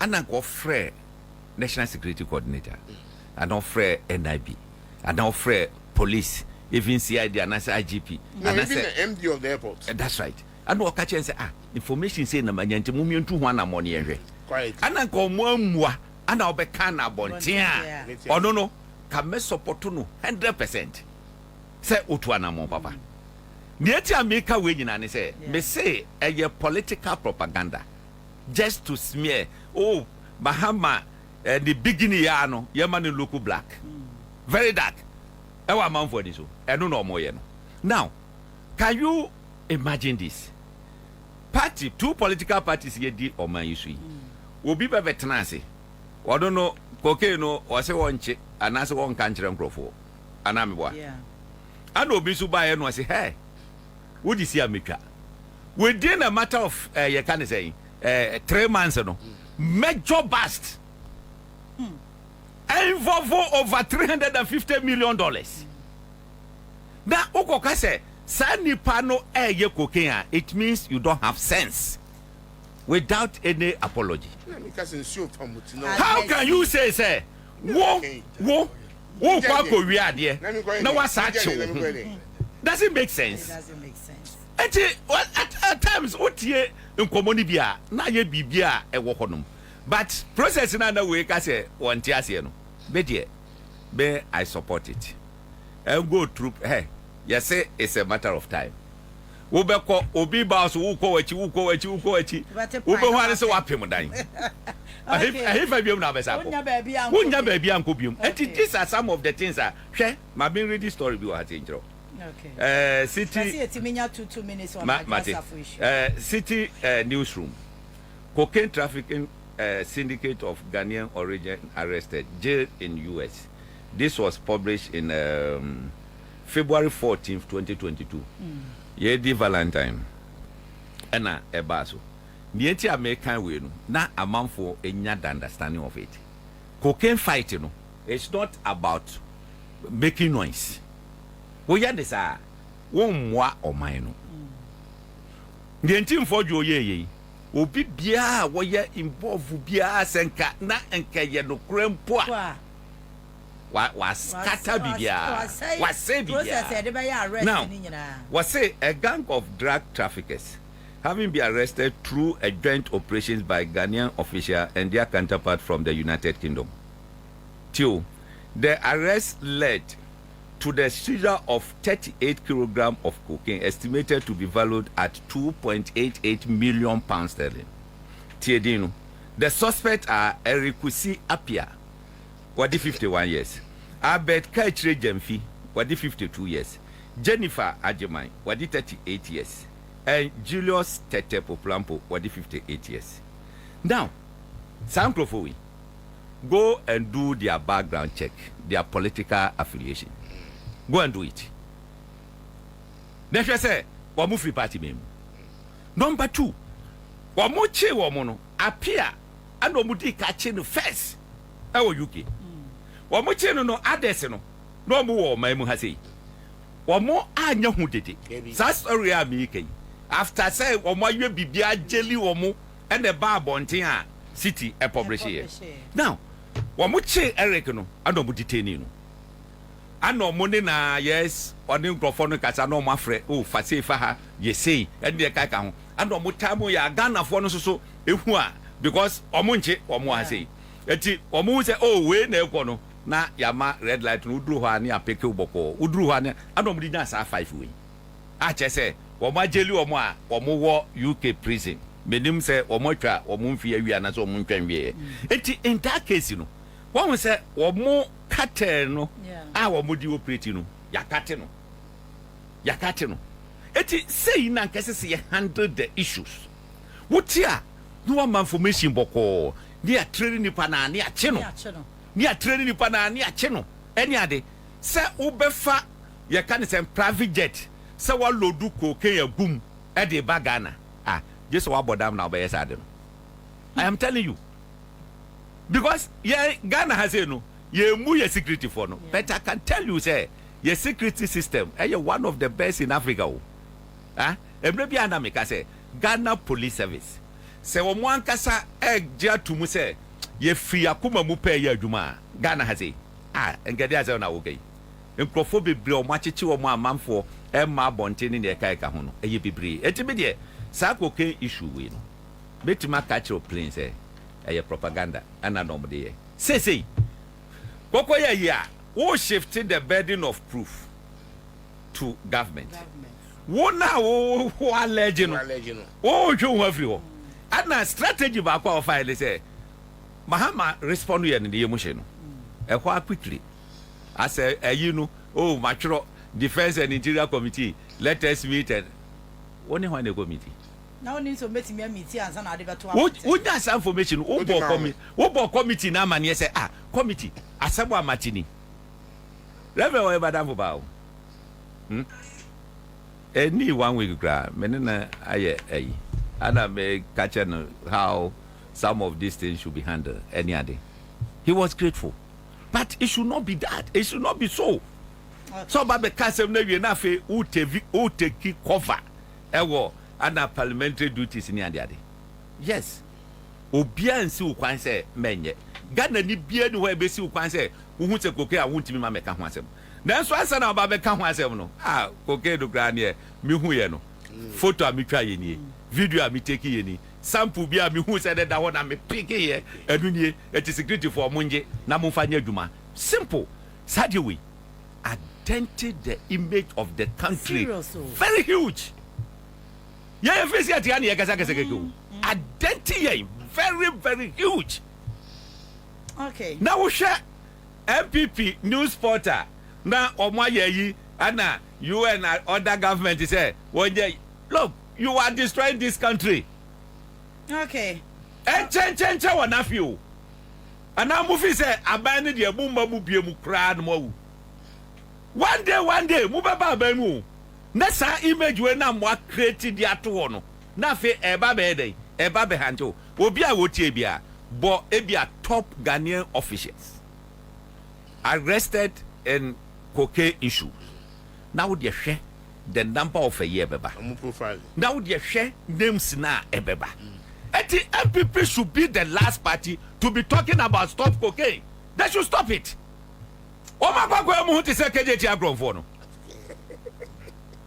Ana go frɛ National Security Coordinator. And not frɛ NIB. And not frɛ police, even CID and IGP. And even the MD of the airport. That's right. And what catch and say information say na manyante mumion tu hwana money ehwe ana ko moamua ana obeka na bontia ono no ka me support no 100% say otu ana mo papa nieti america we nyina ne say me say a political propaganda just to smear Bahama the beginning ya no ye man look black very dark e wa man for this so e no no mo ye no now can you imagine this party, 2 political parties here did or man issue. Will be better tenancy. I don't know, cocaine or say one chick, and answer one country and crofo. And I'm one. I know Bisu by and was say, hey, would you see a mika? Within a matter of, you can say, 3 months ago, major bust. Involve over $350 million. Now, Okoka say, Sani pano ye cocaine, it means you don't have sense without any apology. How can you say wo kwako wi ade na wasache doesn't make sense. At times otie nkomoni bia na ye bibia e wo honom but process na we ka say wonti ase no be I support it and go through hey. Yes, say it's a matter of time. Ubeko obi boss uko wachi ube wane se wapem dan. If I be na besa ko. Unya baby anko biom. And these are some of the things that hwe ma been read this story bi wa tinjro. Okay. City 2 minutes on City newsroom. Cocaine trafficking syndicate of Ghanaian origin arrested, jailed in US. This was published in February 14th, 2022. Yedi Valentine. Ena ebaso. Nieti American way no. Na amanfo enya the understanding of it. Cocaine fight no. It's not about making noise. Wo ya desa. Wo mwa oman no. Ntim Fordjour ye. Obi bia wo ya involve bia senka na enka ye no krempo a. Was scatter bibia was say bibia now was say a gang of drug traffickers having been arrested through a joint operations by Ghanaian officials and their counterpart from the United Kingdom. 2. The arrest led to the seizure of 38 kilograms of cocaine estimated to be valued at £2.88 million sterling. Tiedino. The suspects are Erikusi Apia, wadi 51 years. Abed Kaichre Jemfi wadi 52 years. Jennifer Ajeman wadi 38 years. And Julius Tete Poplampo wadi 58 years. Now, some Crawford go and do their background check, their political affiliation. Go and do it. Then she say, "Wamu free party mem." Number 2, wamu che wamu appear and wamu di catch no first. Ewo UK. Wamu che no others no wamu wo maimu ha sei. Wamu anya hu dede. That story a me kai. After say wamu aye bibia jeli wamu and the bar bonten a city e publish here. Now, wamu che Eric no and wamu detain no. Ano money na yes oni microphone kasa no mafre o fa sei fa ha ye sei and de kaka ho ano mo tamu ya Ghana fo no so ehu a because omo nche omo ha sei eti omo say oh we na ekwo no na yama red light no uduru ho ani apeke uboko uduru ho ani ano mo di na sa 5 we a che say omo ageli omo a omo wo UK prison menim say omo twa omo mfi awia na so omo ntwan wie eti in that case no one say omo kate no awo modi operate no yakate no eti say na nkese se handle the issues wotia no one information boko ni a training nipa na ni ache no ni a training nipa na ni ache no eni ade se ubefa ye kan se private jet se wa lodu cocaine agum e de bagana just wa bodam na obeye sade no I am telling you because Ghana has no ye mu your security for no but I can tell you say your security system is one of the best in Africa emre bia na make say Ghana police service say wo mo ankasa gya to mu say ye free akoma mu pay ya adwuma Ghana has engede aze na wo gai nkrofo bebre o mo acheche wo mo amanfo ma bonte ni ne kai ka ho no eye bebre etime de sa koke issue we no betima catch your plane say propaganda and anom de say koko ya who shifted the burden of proof to government. Wo na wo allege no wo hwe wo afri ho ana strategy ba kwa file say Mahama respond ye ne ye mu hye no e kwa quickly as you know matro defense and interior committee let us meet and one ho na committee now need to meet me meeting and na ade beto wo nya some information wo bo committee na amane say committee asabo amatini Reverend we badam for bawo any 1 week gra menena aye ana me catch how some of these things should be handled any other. He was grateful, but it should not be that. It should not be so. So babe kasem na wie na fe o take cover ewo ana parliamentary duties ni ade. Yes, obia nsi ukwan se menye Ghana ni bia ni ho ebesi ukwan se wo se koke a wontimi ma meka ho asem nanso asa na ba beka ho asem no koke do gra ne mi hu ye no photo a mi twa ye ni video a mi take ye ni sample bia mi hu se da ho na mi pick ye enu nie et security for monje na mo fa nya adwuma simple sadie we dented the image of the country. Very huge. Yeah, identity very, very huge. Okay. Now we share NPP news portal. Now Omoyeyi and you and other government say, look, you are destroying this country. Okay. And change one of you. And now movie say abandon the mumba mu crowd mo. One day, move about Bemu. That's our image when I'm what created the atono. Nafe eba bede, eba behanto. Obia wotebia, but ebia top Ghanaian officials arrested in cocaine issues. Now they share the number of a year beba. Now they share names na ebeba. The NPP should be the last party to be talking about stop cocaine. They should stop it. Oh my God, I'm to say KJT agron no.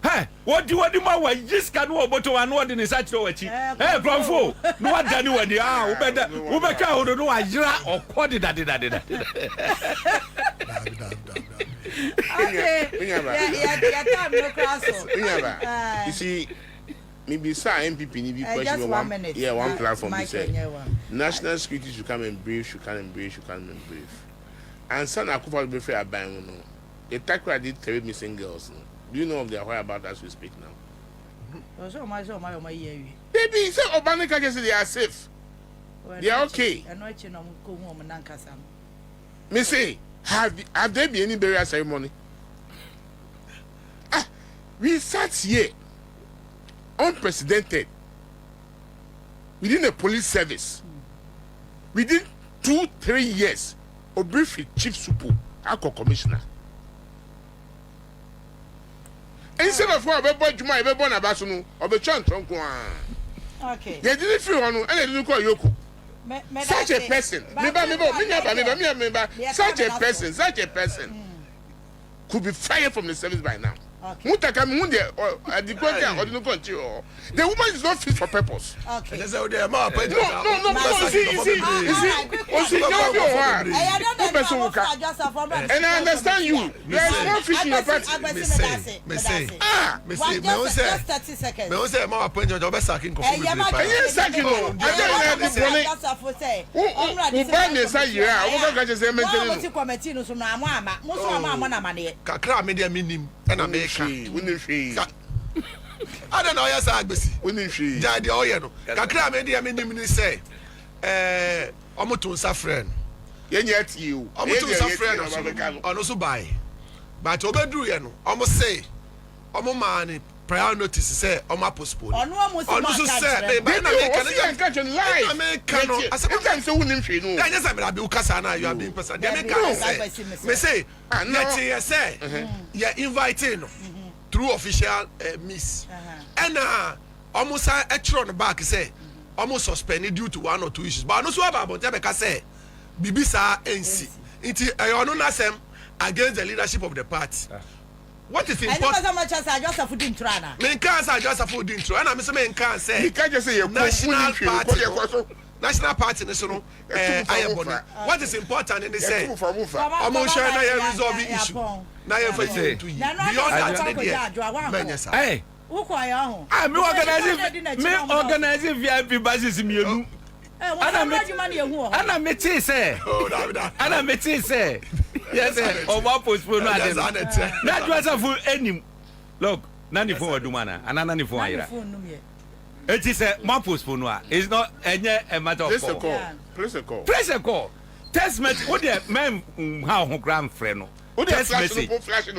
Hey, what do you want? Why just can no but one word in such no wachi. Hey, Gronfo, no what done when you are better. Who make out no ajra or what did that. Okay. Yeah, time no class. You see, maybe NPP need be question just 1 minute. Yeah, one platform. National security should come and brief, should come and brief. and son Akufa be fair by no. The Takra did 3 missing girls. No. Do you know of their whereabouts as we speak now? So my year. Baby, say Obanika just say they are safe. They are okay. I know you know go home and Nankasam. Me say, have there been any burial ceremony? We sat here unprecedented within the police service. Within 2-3 years, Obrifi Chief Supu, Ako Commissioner. Instead of what about Juma, everyone about Sunu, or the Chan Tronko. Okay. They didn't feel on, and they didn't call Yoko. Such a person, such a person could be fired from the service by now. Okay. The woman is not fit for purpose. Okay. No. And I understand you. There is no fish in your party. Just 30 seconds. I don't know, yes, Agbesi. We need she. Jadi Oyeno. Kakra media minim say. Omoto friend. Yet you. Omoto friend. Ono so buy. But obedru ye no. Omo say. Omo man prior notice say omo postpone. Ono so say. Be na me can lie. Me can no. Asem say wunim hwe no. Kanya say me na be ukasa na you are being person. Dem me can say. Me say. Yet say. You inviting no. Through official miss. And almost a tron back say almost suspended due to 1 or 2 issues. But no so about Tebeka say Bibisa NC. It I against the leadership of the party. What is important? I know much as I just a food in Trana. Men can't I just a food in Trana. I'm saying can't say you can't just say national party. National party national what is important in the say almost share na resolve the issue na you say beyond that hey me organizing VIP buses mienu ana meti say yes oba postpone no ade na just for enim look nani phone adumana anana ni phone ayira it is a man postpone no it's not a matter of press a call text message what the man how gram friend no text message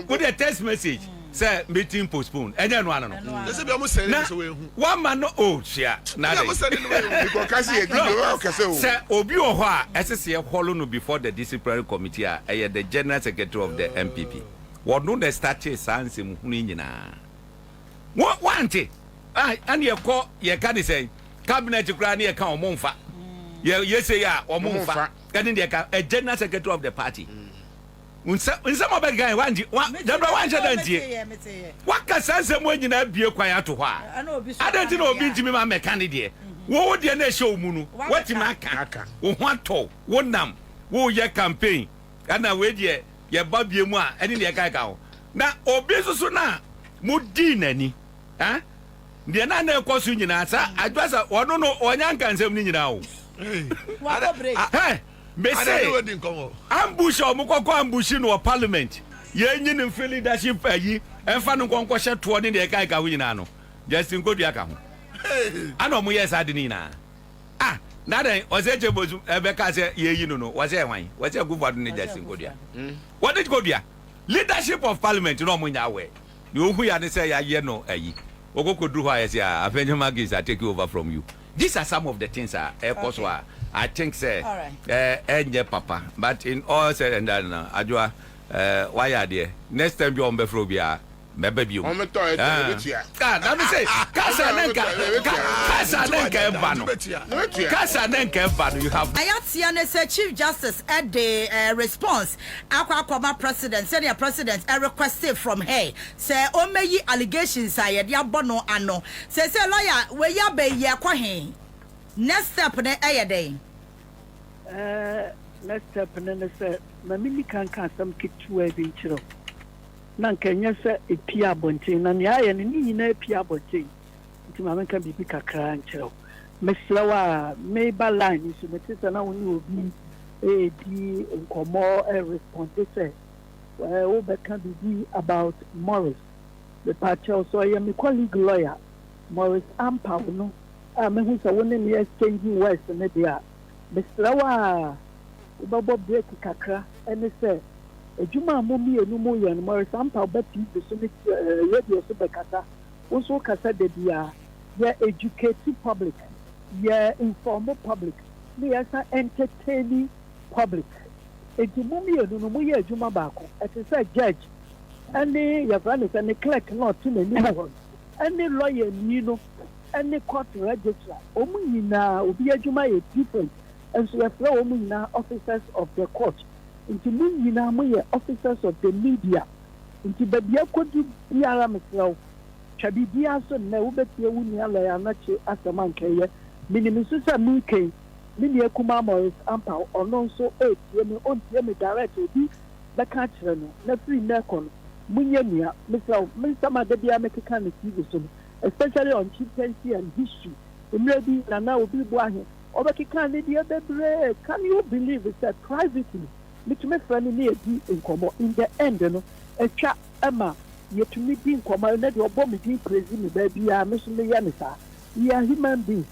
what the text message say meeting postpone enye no ano no they say be almost saying so we one man no oh share na dey because kasi e do kase o say obi oho a esese e follow no before the disciplinary committee the general secretary of the NPP what no the statute sans hunu nyina what want and you call your can say cabinet grant ye kan omonfa ye say ya omonfa can a general secretary of the party unsa mo be guy one dabra one shadantie waka sanse mo nyina bie kwan ato ho a adanti na obi ntimi ma mechanic de wo de na ehye omu no watima aka wo ho ato wo nam wo ye campaign ana we de ye babie mu a ene de kai ka ho na obi susu na mo di nani ha de na na ekosu nyina sa adwasa ono no onyanka nsem ni nyina o wa break me say ambush o mukoko ambush no parliament ye nyini free leadership ayi enfa no konko hye to ne de kai ka wo nyina no Justin Kodua ka ho ana mo yes ade ni na na den oseche bozu ebeka se ye yi no was e wan was e good for ne Justin Kodua what did Kodua leadership of parliament no mo nya we ni ohu ya ne say ya ye no ayi okokodru ho ayese a afenjuma gives are take over from you. These are some of the things I think say enye papa but in all said and done adwa why are there next time you on befrobia mebe bi o me to e betia na me say kasa nenka bano you have ayatia ne say Chief Justice at the response akwa president senior president requested from her say o meyi allegations ayede abono ano say lawyer we ya be ye kwa he next step ne ayede next step ne say mamili kan some kitu e bi chiro na nkanya se epia bonten na nya ye ne nyina epia bonten nti ma menka bibi kakra nkyerɛw mesrawa me balance so metisa na woni obi di nkomo respond say we can be about Morris the party also I am colleague lawyer Morris Ampa no me hu say won ne exchanging words ne dia Mr. Wa ubabo break kakra ene say ejuma mo mi enu mo yan Morris Ampa obati be so ne radio so be kasa wo so kasa de dia ya educative public ya inform public me asa entertaining public ejuma mi enu no mo ya ejuma baako ete say judge any your friend is any clerk not to any lawyer ni no any court registrar omu nyina obi adwuma ye different and so after omu nyina officers of the court nti mu nyina mo ye officers of the media nti babia kodu biara mesraw twabi bia so na wo betie wu ni ala ya na che asama nkeye minimi so sa mi ken mini ekuma Morris Ampa ono so etie me ontie me direct obi beka kire no na free na kon munye nia mesraw mensama de bia mekeka na TV so especially on chieftaincy and history maybe na obi bo ahe obekeka ne dia bebre can you believe it that privately me friend ni edi nkomo in the end no etwa ema yetumi di nkomo na de obo me di praise me ba bia me so me ya ne sa we are human beings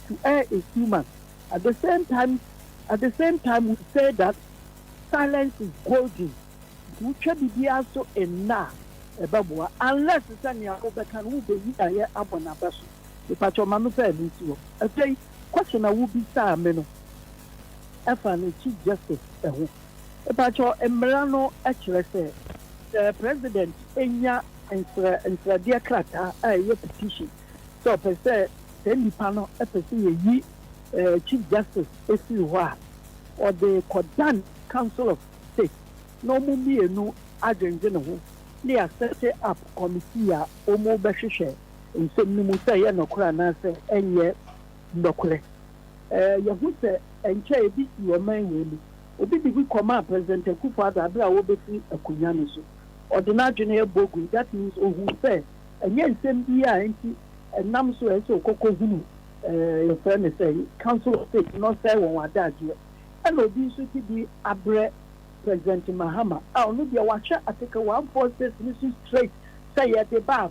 to err is human at the same time we say that silence is golden we try to be also enough ebabua unless sanya obeka no be yi aye abona baso ipacho manu fa bi ti wo afei question a wo bi sa me no afa no chief justice eho ipacho emra no a kire se the president enya insra dia krata a ye petition so per se the nipa no e per se yi chief justice esi ho a or the Kodan Council of State no mu mienu agenje no ho they are set up committee a omo behwehwe nsem ni mu say ye nokora na say enye ndokore ye hu say enche ebi si o man we ni obi bi command president Akufo-Addo abira wo befi akunya no so ordinary na ebogu that means ohu say enye nsem bi a enti enam so e so kokko hunu your friend say council of state no say won wadaje and obi so ti bi abre President Mahama no be watch article 146 this straight say ya de ba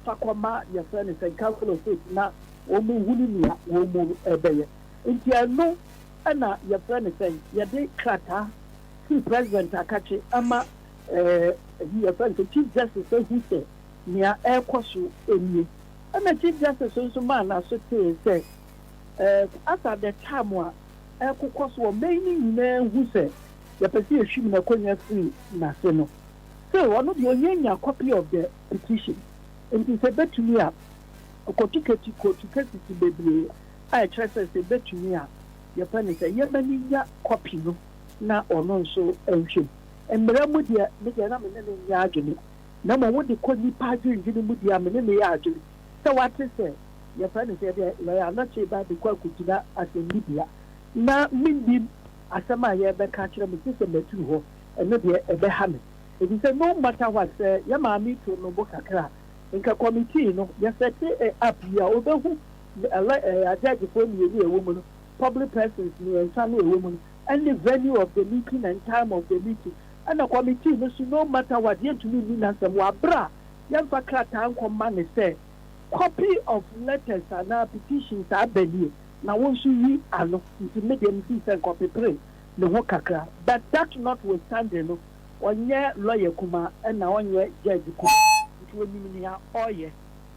fakoma your friend is council of state na omu hunu ni omu ebeye nti anu ana your friend say ya de krata si president akachi ama your friend chief justice say who say nia ekoso enie ana chief justice so man na so say after the time wa ekokoso many na who say the person is showing a conya free national. So one of your copy of the petition. And it's a bet to me up. A coticati baby. I trust as a bet to me up. Your pen is a Yemania copy no now or non so ancient. And Meramudia make an argument. Number what they call me party in Mudia Mene argument. So what is it? Your friend is there, I am not sure about the Quakutina as in Libya. Now, Mindim. Asama ye be ka kire me sise metu ho eno de e be ha me e bi say no matter what say ya ma mi to no bokakra nka committee no ya set up ya obehu judge for me e wo mu no public persons ni ensa no e wo mu no and the venue of the meeting and time of the meeting and the committee no matter what ye to me na sem wa bra ya fa krata nkomma ne say copy of letters and petitions are belie na won so yi alo nti medium see say copy pray the ho kakra but that notwithstanding no onye lawyer kuma na onye judge kuma nti woni ya oye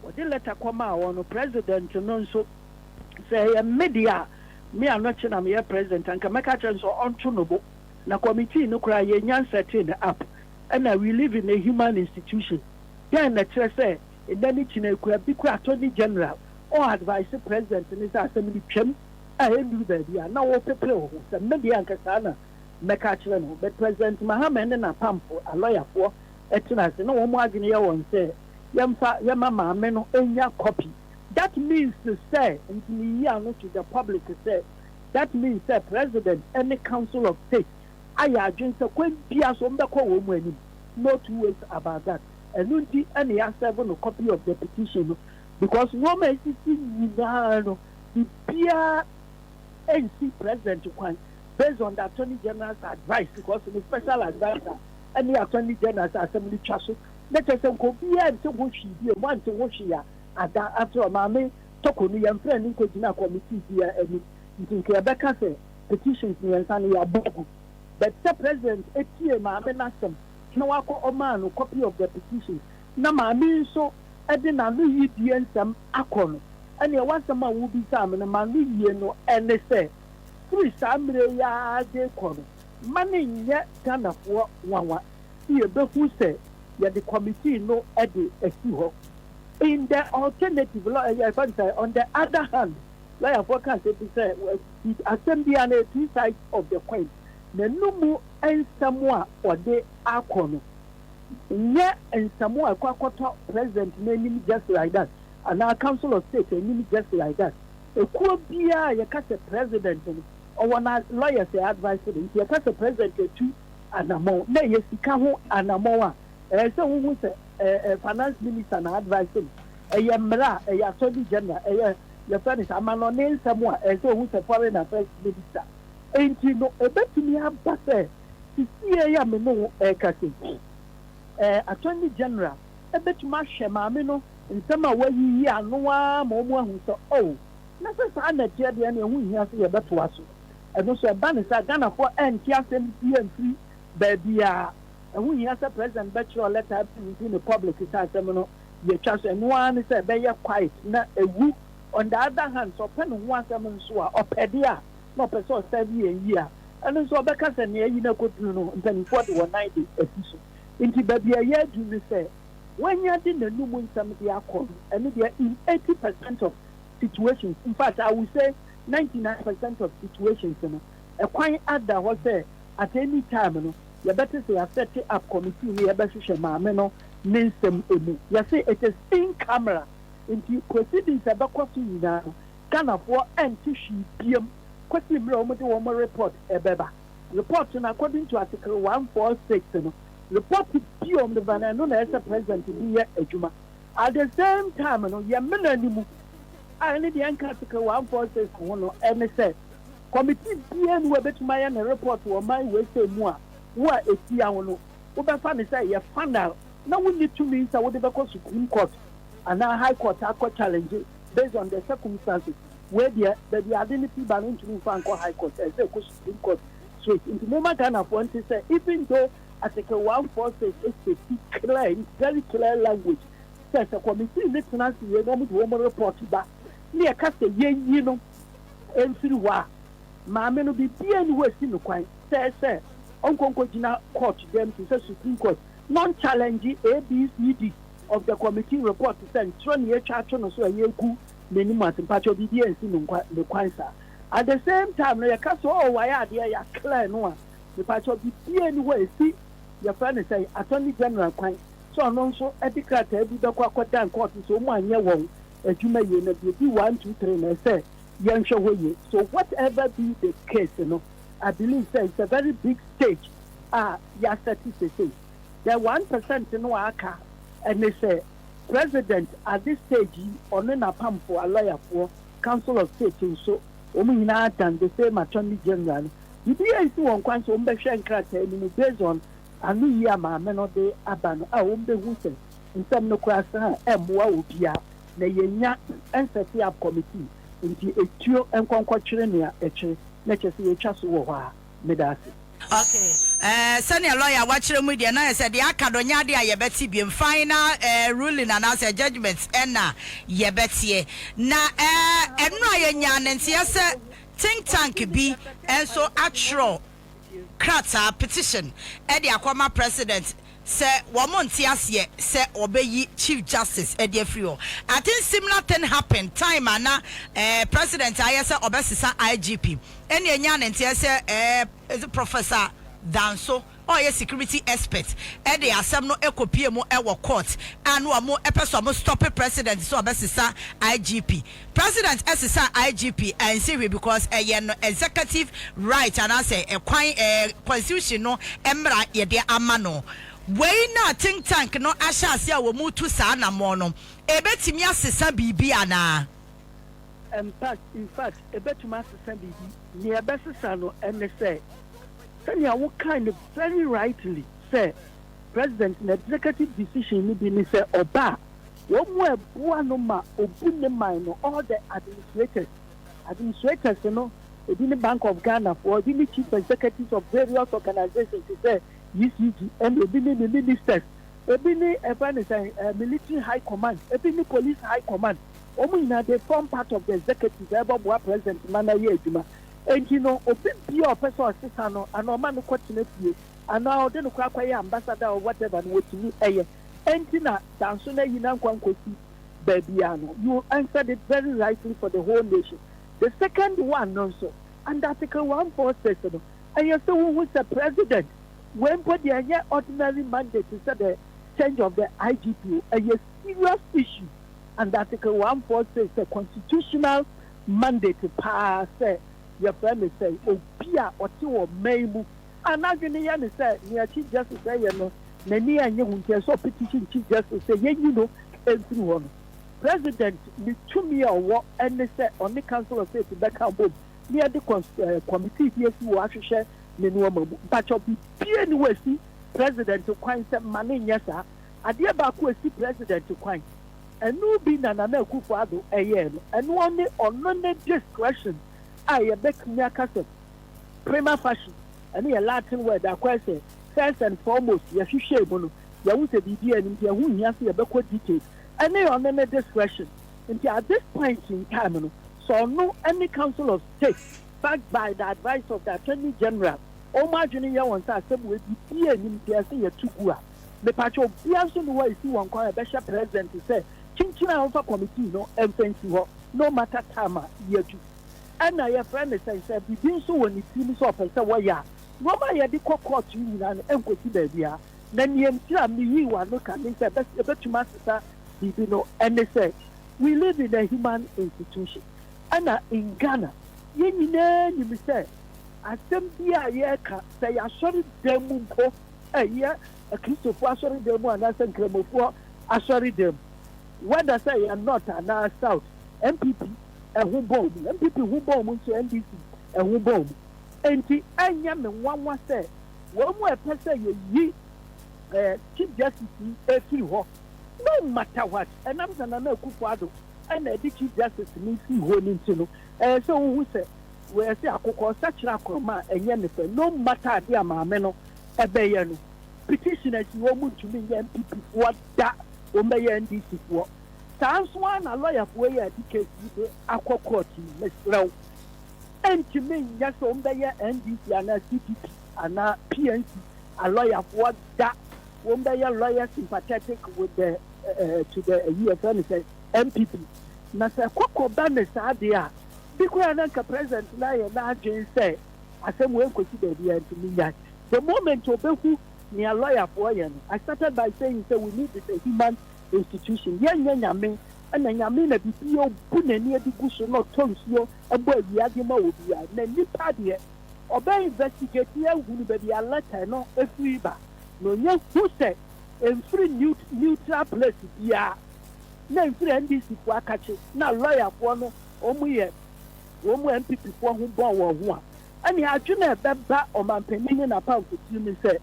o de letter koma won president no so say media me anoche na me president anka meka chen so onto no bo na committee no kra ye nyan setting up and we live in a human institution then na chere say edani chine kra bi kra attorney general or advise the president in his assembly chim I do that now what people the media and Kasana Mekachlan, but President Mahaman and a pump a lawyer for eternal no more than your one say Yamama meno enya copy. That means to say and to the public to say that means the president and the council of state I are just a quick pias on the call when no two ways about that and any seven copy of the petition because woman is the Pia NC president one based on the Attorney General's advice, because the special advisor, any Attorney General's assembly chasso, let us go be and so what she be one to what she at that after a mammy, Tokoni and friend in Kojina committee here, and in Quebec, petitions me and Sunny Abu. But the president, a tear, mammy, Nassim, no man who copy of the petitions. Na mammy so, I didn't know you some acon. And you want some will be some and a man you know, and they say. Three Samuel ya de kono. Money yet kind of one. Here, but who said, yeah, the committee no edit a few. In the alternative law, on the other hand, like a forecast, it said, the assembly and two sides of the coin. The no more and somewhere or they are kono. Yeah, and somewhere, Quackota president naming just like that. And our council of state naming just like that. A could be a president. Or one lawyer say advice to him. He has a president to Anamo. No, yes, he can't Anamoa. So who was a finance minister and advice him. A Yamra, a Attorney General, your friend is a man on name somewhere, and so who's a foreign affairs minister. And you know, a bet to me have that to see a Yamino, a Cassie. Attorney General, a bet much Mamino, in some way ye are no one who saw, oh, nothing on the Jerry and who has a bet to us. And also a banner Ghana for NTSM and baby, and when he has a president, bet your letter in the public is a seminal, your chance, and one is a very quiet, not a woo. On the other hand, so pen one seven swa or pedia, no person 7 year. And so because and you know, good to know, and then 40 or 90 official. Into baby a year, you say, when you did the new moon, some of the alcohol, and they are in 80% of situations. In fact, I would say 99% of situations, a quite other was there at any time, you better say, I set up committee, we better share my meno, name them. You say it is in camera, into proceedings about question now, can afford anti-she PM, question me report a beba. Report, according to Article 146, report PM the banner, known as a president to be a Juma. At the same time, your minimum. I need the Article 146 and they said, committee PM will bet my report to my way say more. What is Tiano? Oberfan say, you found out. Now we need 2 minutes. I would go Supreme Court and now High Court challenge based on the circumstances where the identity balloon to move and High Court and say Supreme Court straight. In the moment, kind of want to say, even though Article 146 is clear, very clear language, says a committee listeners to the report back. Near Castle, you know, and through what Mamma will be anywhere in the coin. Say, Uncle Kojina court them to the Supreme Court, non challenging ABCD of the committee report to send 20 year charge on so a year coup, minimum and patch of the DNC in the Quansa. At the same time, the castle, oh, why are they a clear no? The patch of the anyway, see, your friend say, Attorney General Quine, so non so ethical, every dog down court is so 1 year old. As you may know, 1, 2, 3, and I say, young show way. So whatever be the case, I believe it's a very big stage. Yaa Titi say, the 1% in Waka, and they say, President at this stage, on a pump for a lawyer for Council of State, so Omina and the same Attorney General. The DAC on Council Umbashan Crater based on a new year, my men of the Aban, I won't be wooden, in some no class, and Wawupia. Na yenya NPP up committee into a trio and conquerenia na chese ye twa so wo ha medasi. Okay. Senior lawyer watching media na said the akadonya de ayebeti bi final ruling and as judgments na yebeti na enra yenya ntia se think tank bi enso atro krata petition e de akoma president say womonti asye say obeyi chief justice ediafrio. I think similar thing happened time ana president ayese obesisa IGP eni enya ntia say professor Danso or a security expert the asem no ekopie mu e wo court anu amo epeso mo stop president so obesisa IGP president esisa IGP and say because no executive right and I say constitution no emra ye de amano we na think tank no asha ase a wo mu tu sa na mo no ebetimi asesa bibi ana in fact, a better master Sandy near Bessasano and they say, Sanya, what kind of very rightly say, President, an executive decision be say, Oba, one more Buanoma, Obunema, all the administrators, you know, within the Bank of Ghana, for the chief executives of various organizations, to say, UCG, and within the ministers, within the military high command, within the police high command. They form part of the executive ever president Manaye Juma. And you know, open your person Sisano, and no man question you, and now then the ambassador or whatever, and what you a Entina, Dansuna Yinan Kwankosi, Babiano. You answered it very rightly for the whole nation. The second one also, and Article 147, and you say who was the president when put the ordinary mandate to set the change of the IGP, a serious issue. And Article 146 a constitutional mandate to pass. Your friend say, "Oh, Pia or two or Maymu." And now you say, "Near Chief Justice say, you know, many and you can so petition Chief Justice say, you know, everyone." President, the 2 year war and they say on the Council of State back home near the committee here to actually share the normal. But you'll be anyway, see, President to coin some money, yes, sir. I dear Baku see President to coin. And no be na Kufuado a year, and one on discretion. I beg me a cassette. Prima facie, and a Latin word, I quite say, first and foremost, yes, you share bono, Yawusa BD and India, who has a backward details, and they are on the discretion. Until at this point in time, so no any council of state, backed by the advice of the Attorney General, Omar Junior wants us to be here in India, say a two. The patch of Bianson way see one call a bishop president to say. Chinchina Alpha Committee, no, no matter time, year two. And I have friends said, we do so when it seems off and say, why, yeah, no, my yadi court you and Uncle Tibia. Then you tell me you are look at this, that's a better master, you know, and they say, we live in a human institution. And in Ghana, you say, I send here, say, I saw them, a year, a Christopher, sorry, them, and I sent them before, I sorry them. Whether say I'm not an South, MPP, and who bomb, MPP who bomb to NDC, and who bomb. And the Anyam and one say, one more person ye, Chief Justice, a few hawk. No matter what, and I'm an Kufuado, and the Chief Justice means he holding to know. So who say, where say I could call such a coma and Yennefer, no matter the Amano, a bayano. Petitioners, you want to me, MPP, what that. Omeye NDC for. Sans one a lawyer for a case with aqua court, Miss Row. And to me, yes, Omeye NDC and a CPP and a PNC, a lawyer for that. Omeye lawyer sympathetic with the to the UFN MPP. Nasa Coco Bannes are there. Because I'm president now, and Jane say, I said, well, consider the end to me. The moment you near lawyer for you. I started by saying that we need a human institution. Yanyame, and Yamina BPO Pune near the Gush, not Tonsio, a boy, the Adima would be a Nipadia. Obey investigate here, would be a letter, no, a free bar. No, yes, who said, and free neutral places, yeah. No, free NDC for catch it. Now, lawyer for no, Omu MPP for who born one. And he had junior beba or man penning a pound to you, say.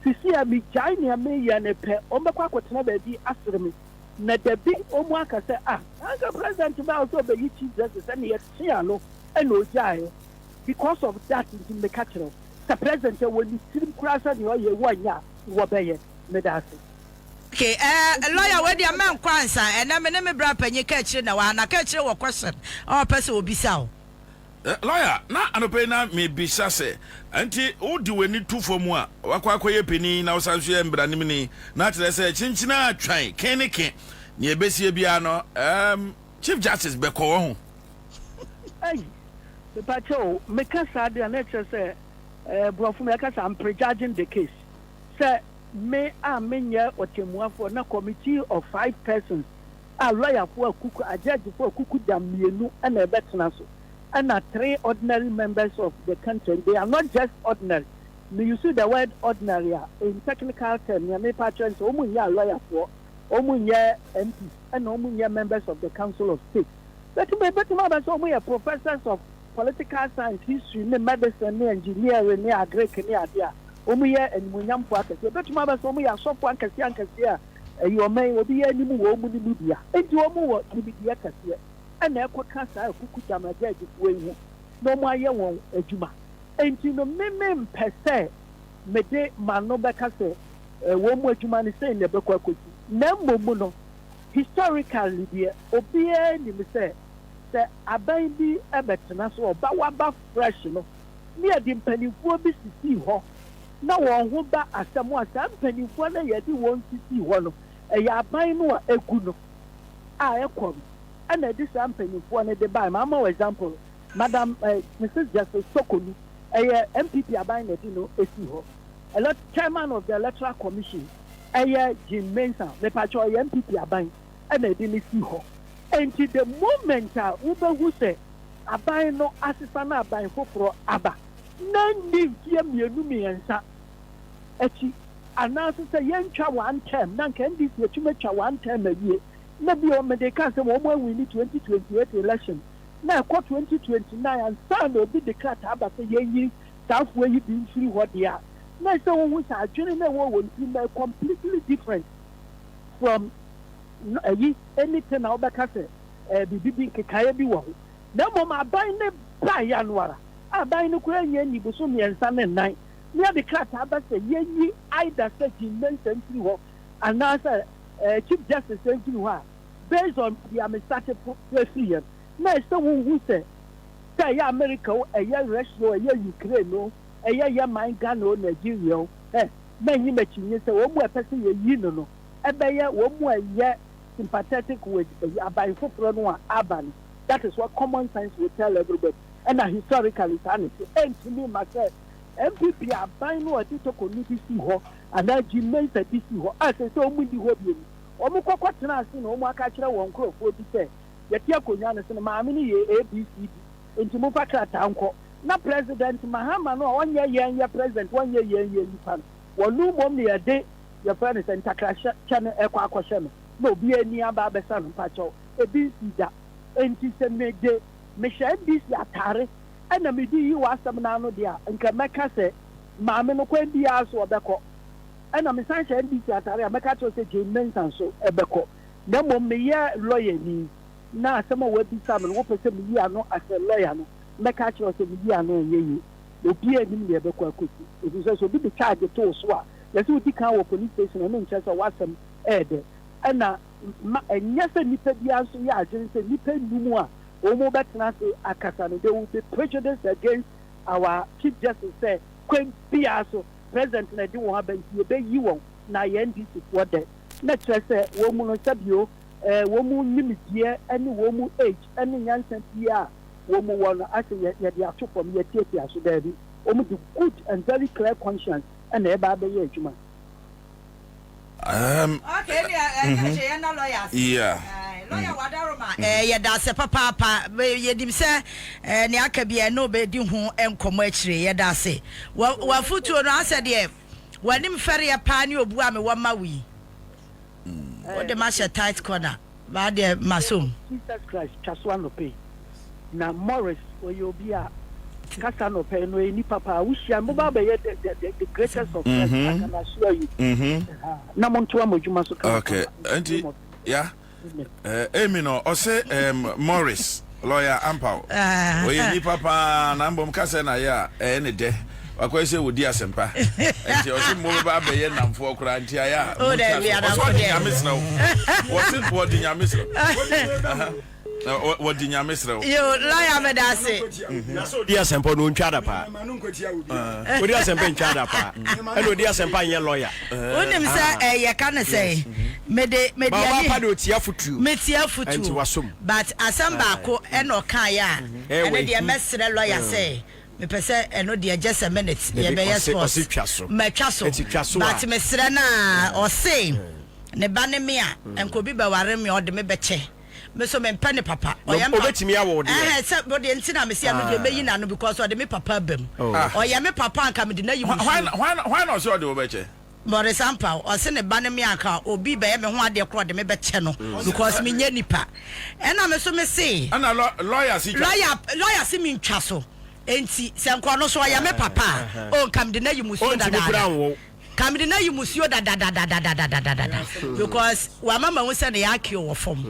Sisi a mi jai ni ame ya ne pe omekwa kwetena baby asere me na dabi omu aka se anga president ba also be Chief Justice and yet no and no jai because of that in the catcher the president when you see krasa ni o ye wanya wo be ye me da se. Okay, lawyer we dia man kwansa and me bra panyi ka kire na wa na ka kire wo question o person obisa o. Lawyer, na anope na me bisa se anti o di wani tufo mu a wakwakoye peni na osanso ye mbra nim ni na tere se chinchina atwan keneke ne ebesie bia no Chief Justice beko wo ho hey the pacho me kasa de na tere se brofu me kasa am prejudging the case say me amenya otemuafo na committee of 5 persons a lawyer for kuku a judge for kuku damienu na ebetena so. And 3 ordinary members of the country. They are not just ordinary. You see the word ordinary in technical terms. You may patrons, lawyer for, MP, and members of the Council of State. But we are professors of political science, history, medicine, engineering, agriculture, idea. Omuye and Munyam Quackers. But we are so one Cassian your may will be any more media. And you are more to be the Cassia. And there could cast out Kukutama way. No more young Juma. And you know, men per se, Mede Manobacase, one more Jumani saying the Bokwaku. Nembo Muno, historically, dear, Obia, you say, the Abaindi Ebertanaso, or Bawaba fresh, you know, near the penny for this to see her. Now, one who back as someone, some penny for the yet you want to see one. A Yabaino, a good. I come. And this penny for the buy. Mamma, example, Madam Mrs. Justice Sokolu, a MPP Abaino, you know, a see her. A lot chairman of the Electoral Commission, a Jim Mensa, the Patrol MPP Abain, and they didn't see her. And to the moment, Uber who say, Abaino assistant Abain for Abba. None live here, me and Sa. Echi, and now to say, young child 1 term, none can this year to make 1 term a year. Maybe on the castle, one we need 2028 election. Now, 2029, and son will be declared Abba say, ye, South where you been free what they are. Now, so we are joining the war will be completely different from anything I'll back at the BB Kakayabi one. No more buying the buy Yanwara. I buy no Korean Yibusumi and Sun and Night. Near the class, I say, ye, either such immense century war, and now, Chief Justice Century War, based on the administrative procedure. Now, someone who say, America, a year Russia, a year Ukraine, a year mine Ghana, Nigeria, many machines, a one more person, you know, a bayer, one more year sympathetic with a by football Aban. That is what common sense will tell everybody. And a historical sanity. And to me, myself, MPP are buying what it took on this hall, and that Jim said this hall. I said, so many hobby. Omoko Quatina, Oma Catcher, one crow for the say. Yet Yakuyanas and Mammy ABCD into Mufaka Townco. Not President Mahama, no 1 year, President, 1 year, you can. Well, no more near day, your friends and Takra Channel Equation. No, be a near Babasan Pacho, a busy that. And she said, me day. Michelle this Yatare, and a midi you are some nano dear, and can make us say, Mamma no quaint the ass or Beco. And I'm a sunshine this Yatare, I make us say, James and so, a Beco. No more me ya lawyer me. Now, some will be some and open some year no as a lawyer, make us say, year no ye. The dear me, Beco. It is also be the charge of toll swap. Let's see what police station and interest of what some air. And now, and yes, and Nipper the answer, yeah, just say, Nipper no more. They will be prejudiced against our Chief Justice say, Queen Piasso, President Nadu Haben, you won't, now NDC for that. Next, I say, woman Sabio, woman limit year, any woman age, any young year, woman one, I say, yet you have to from your teacher, so there be almost good and very clear conscience and a baby age, man. Okay, yeah. Lawyer Wadaroma, that's a papa, ye say, and Yakabia no bed who and commercially, ye da say. Well, foot to an answer, dear. When him ferry a pan, you buame one maui. What the master tight corner, but dear Masum. Jesus Christ, just one pay. Now, Morris, or you'll be a Casano pay no any papa, wish you the greatest of I can assure you. Okay, Auntie, yeah. Emino, or say, Morris, lawyer Ampao. We need papa, Nambom Casana, ya, any day. I quite say with dear Sempa. And she also moved by the end and 4 crantia. Oh, there we are. What's it? What did you miss? What did you miss? You lie, Medase. Dear Sempo, no Chadapa. What dear Sempa Chadapa? And dear Sempa, lawyer. What him say, you can't say. Media futu, but Asambako and Okaya, and the ambassador lawyer say. Me pese eno de just a minute ye be yes for me twaso but me srena o say ne ba ne me a enko bi ba ware me o de me beche me so me mpa ne papa o ya obetimi awo de se bo de ntina me se no de meyi na no because o de me papa bam o ya me papa anka me de na yi why not so de obeche Morris Ampa or send a banner me account or be by me one day crowd me channel because me nipa. And I'm so me say and a lawyer see me in Chasso. Ain't see some corner so I am a papa. Oh, come the name you must come the name you must because one mama was send the IQ from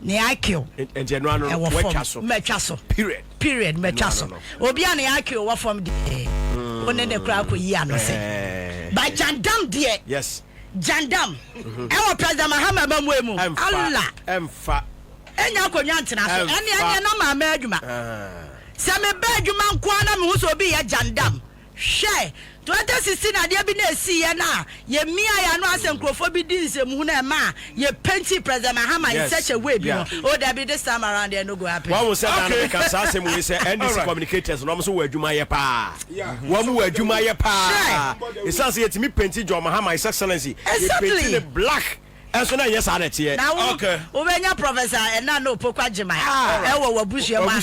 the IQ and General Mechaso period Mechaso. Obian the IQ from the one in the crowd for Yano say. By Jandam dear. Yes. Jandam. Our President Mahama Bamwemu. Allah. Emfa. Enya konyantina so. Enya na ma madwuma. Se me badwuma nkwana me so bi ya Jandam. She 2016 ade bi na esi ye na ye mia ya no asenkrofo bi di nsem hu na ma ye penti President Mahama in such a way bi no. Oh there be this time around there no go happen. One will say that can say we say NDC communicators no so adwuma ye pa. One mu adwuma ye pa. It sounds yet me penti John Mahama His Excellency. Ye penti the black. And so now yes are it here. Okay. Obenya professor and na no pokwa jema. E wo wabusu e ma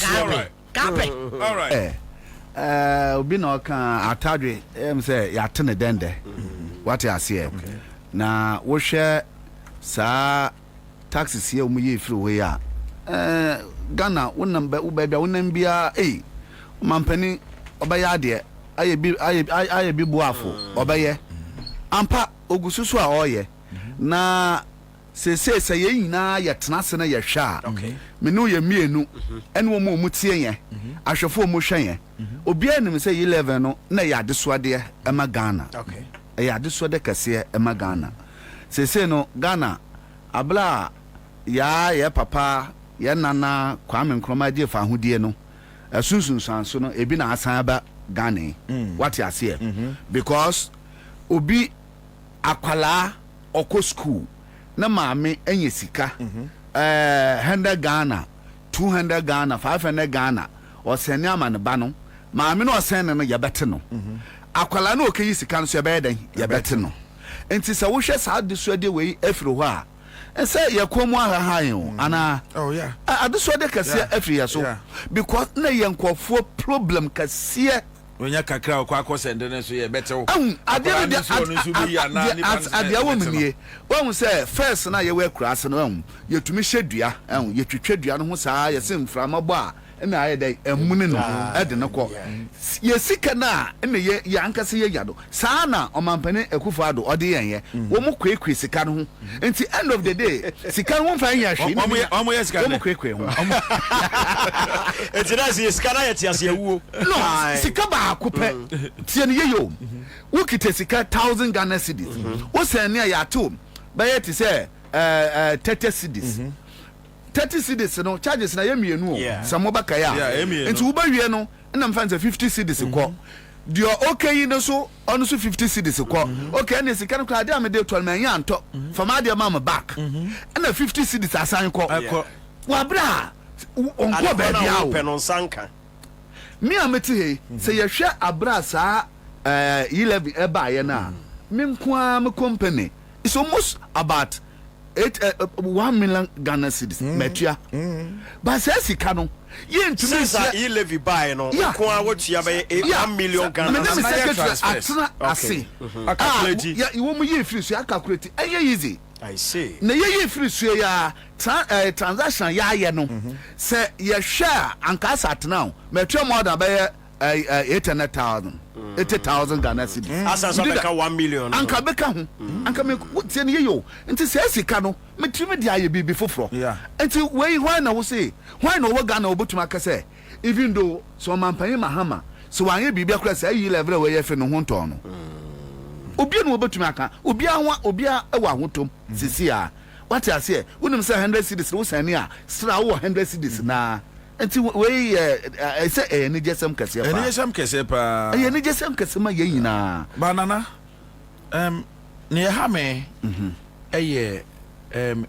kape. All right. Obi na kan atadwe say ya tene dende what you see na wo hwe sa taxes here mu ye free we ya Ghana wonam ba ubabia wonam bia mampani obaya de aye bi buafo obeye ampa ogususu a oye na se ye nyina ye tenase na ye hwa me no ye mienu ene wo mu tie ye ahwefo mu hwa ye obi anim say 11 no na ya adesoade e ma Ghana ya adesoade kase e ma Ghana se no Ghana abla ya ye papa ye nana Kwame Nkrumah je fa hodie no asunsun sanso no ebi na asan ba Ghana what you see because obi akwala oko school na maame enye sika 100 Ghana 200 Ghana 500 Ghana o sene amane ba no maame no sene no yebete no akwala na okeyi sika no so yebeden yebete no enti se wo hwe sa adesuade we afiri ho a ense yekomu ahahan ana oh yeah adesuade kase afiri ya so because na yenkofo problem kase Onya kakra okwa akosende ne so ye betewo. Ade wo mnie. Wo say first na ye we kuraase no yetumi hwedua yetwetwedua no ho saa ye se mframabo a na aye dai emune no ede ne ko. Ye sika na na ye ankase ye yado. Saa na omampane ekufo ado ode yenye. Wo mu kwekwe sika no ho. Enti end of the day sika no mfa nya hwe. Omo ye sika. Wo mu kwekwe ho. Enti na sika na ye tiase ewuo. No, sika ba akupe tie ne yeyo wo kite sika 1000 Ghana cedis wo sene ya to ba ye ti say 30 cedis 30 cedis no charges na ye mienu o samo baka ya enti wo ba wie no na mfa 50 cedis ko dio okay no so ono so 50 cedis ko okay na sika no kwa de amede to man ya nto fama de mama back na 50 cedis asan ko wa bra onko ba bia o penon sanka me ameti he say ye hwe abrasa 11 eba ye na me nkoa me company it's almost about 1 million Ghana cedis metua but say sika no ye ntumi say 11 buy no nkoa wotua be 1 million Ghana cedis atena ase ya iwo mu ye free so ya calculate easy I see. Na ye free so ya transaction ya ye no. Say ye share anka atena o. Metua more than be 800,000. 80,000 Ghana cedis. Asa beka 1 million. Anka beka ho. Anka me tie ne ye yo. Nti say sika no, metumi dia ye bibi foforo. Nti wey why na wo say, why na wo Ghana obotuma ka say even though so mampan Mahama, so wan ye bibi akura say yi level we ye fe no ho nton no. Obi no obetumi aka obi ewa ahotom sisi a what you say wonim say 100 cedis wo sane a stra wo 100 cedis na enti we say ni jesem kase pa ni jesem kase pa ni jesem kase ma ye nyina banana ne ha me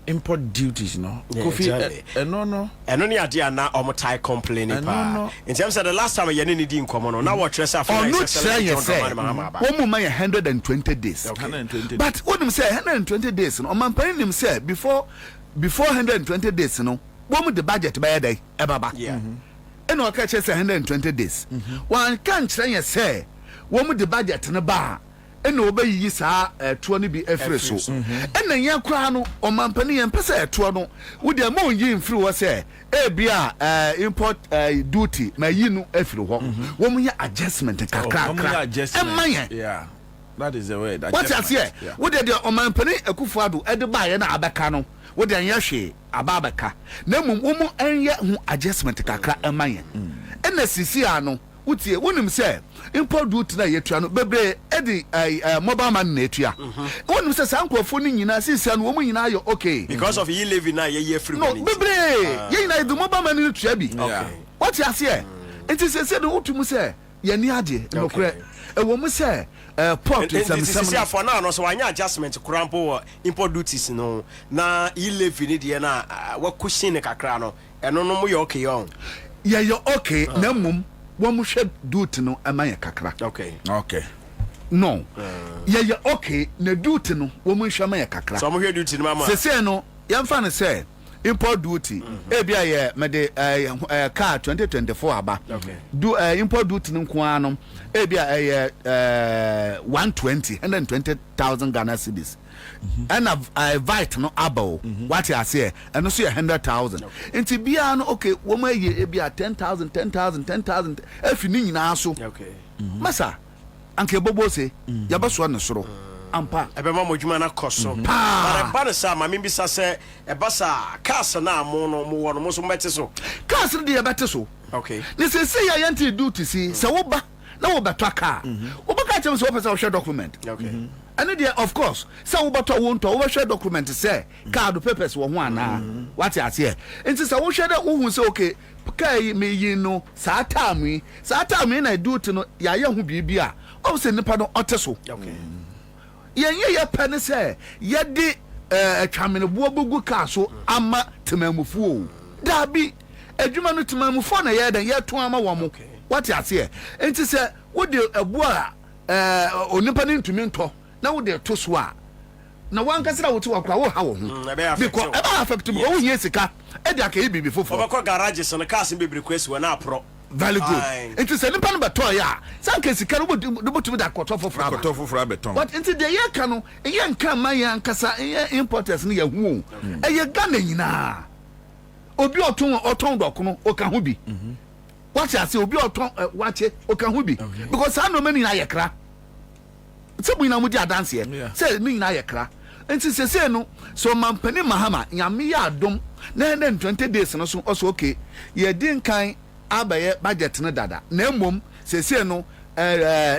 import duties no coffee no ni ade na omotai complaining pa in terms of the last time you need nkomo no na what tress after one mu 120 days but what him say 120 days no man pay him say before 120 days no wo mu the budget by day e baba and o ka say 120 days one can say wo mu the budget no ba ɛna obeyiyi saa ɛtoɔ no bi afiri so ɛna yɛn koraa no ɔmampani yɛn pɛ sɛ ɛtoɔ no wode ma ɔnyi mfiri hɔ sɛ ebia import duty ma yi no afiri hɔ wɔn yɛ adjustment kakra ɛma yɛn that is the way that what you say wode de ɔmampani Akufo-Addo ɛde baayɛ na abɛka no wode nyɛ hwee aba abɛka na mmom wɔn ɛnyɛ ho adjustment kakra ɛma yɛn ɛna sisi ano wotie wonim sɛ import duty na yɛtua no bebre edi mobile man na etua wonim sɛ sankrofo no nyina sisi no wɔn nyina yɛ okay because of you living na yɛ free no bebre yɛ nyina the mobile man no tua bi what you say enti sɛ de wotum sɛ yɛ ni ade no korɛ ɛwɔ mu sɛ port sisi afɔ na no so wanya adjustment kurampo import duties no na you living ni de na wa cushion kakra no ɛno no mo yɛ okay on yɛ okay na mmom wɔn hwɛ duty no ama yɛ kakra okay no yɛ okay na duty no wɔn hwɛ ama yɛ kakra so mo hwɛ duty no mama sese no yɛmfa no sɛ import duty ebia yɛ mede car 2024 aba do import duty no nko ano ebia 120,000 Ghana cedis and vite no abo what you say and also 100,000 nti bia no okay wo ma ye ebia 10,000 if ni nyina so masa anke bobo se yabaso no soro ampa ebema modwuma na koso but ba ne sa ma me bisa se ebasa cars na mo no mo wo no mo so mete so cars de yebete so okay ni se ya yenti duty si se wo ba na wo beto car wo ba ka chem se wo pesa wo share document okay and there of course se wo beto wo nto wo share document se card papers wo ho ana what you say nti se wo share da wo hu se okay kai me yi no sa time na duty no ya ye ho bibia o se nipa no oteso okay ye pene se ye di atwamene bo bogu ka so ama temamufu da bi adwuma no temamufu na ye dan ye to ama wo mo what you say enti se wo de abo a onipa ni ntumi nto na wo de to so a na wan kasira wo to akwa wo ha wo ho because eba affect wo hie sika e de aka e bibi fofo obakọ garage so na cars bebre kwesi wo na apro very good enti se nipa no beto ya sanka sika no botumi da koto foforo beton but enti de ye ka no ye nka man ya nkasa ye importers no ye hu ye Ghana nyina obi oton dokono o ka hu bi what you say obi oton wache o ka hu bi because I no many na ye kra se bu ina mu di adanse ye se ni na ye kra enti se no so mampani mahama nyame ya adom na 20 days no so also okay ye din kan abaye budget no dada na emom sese no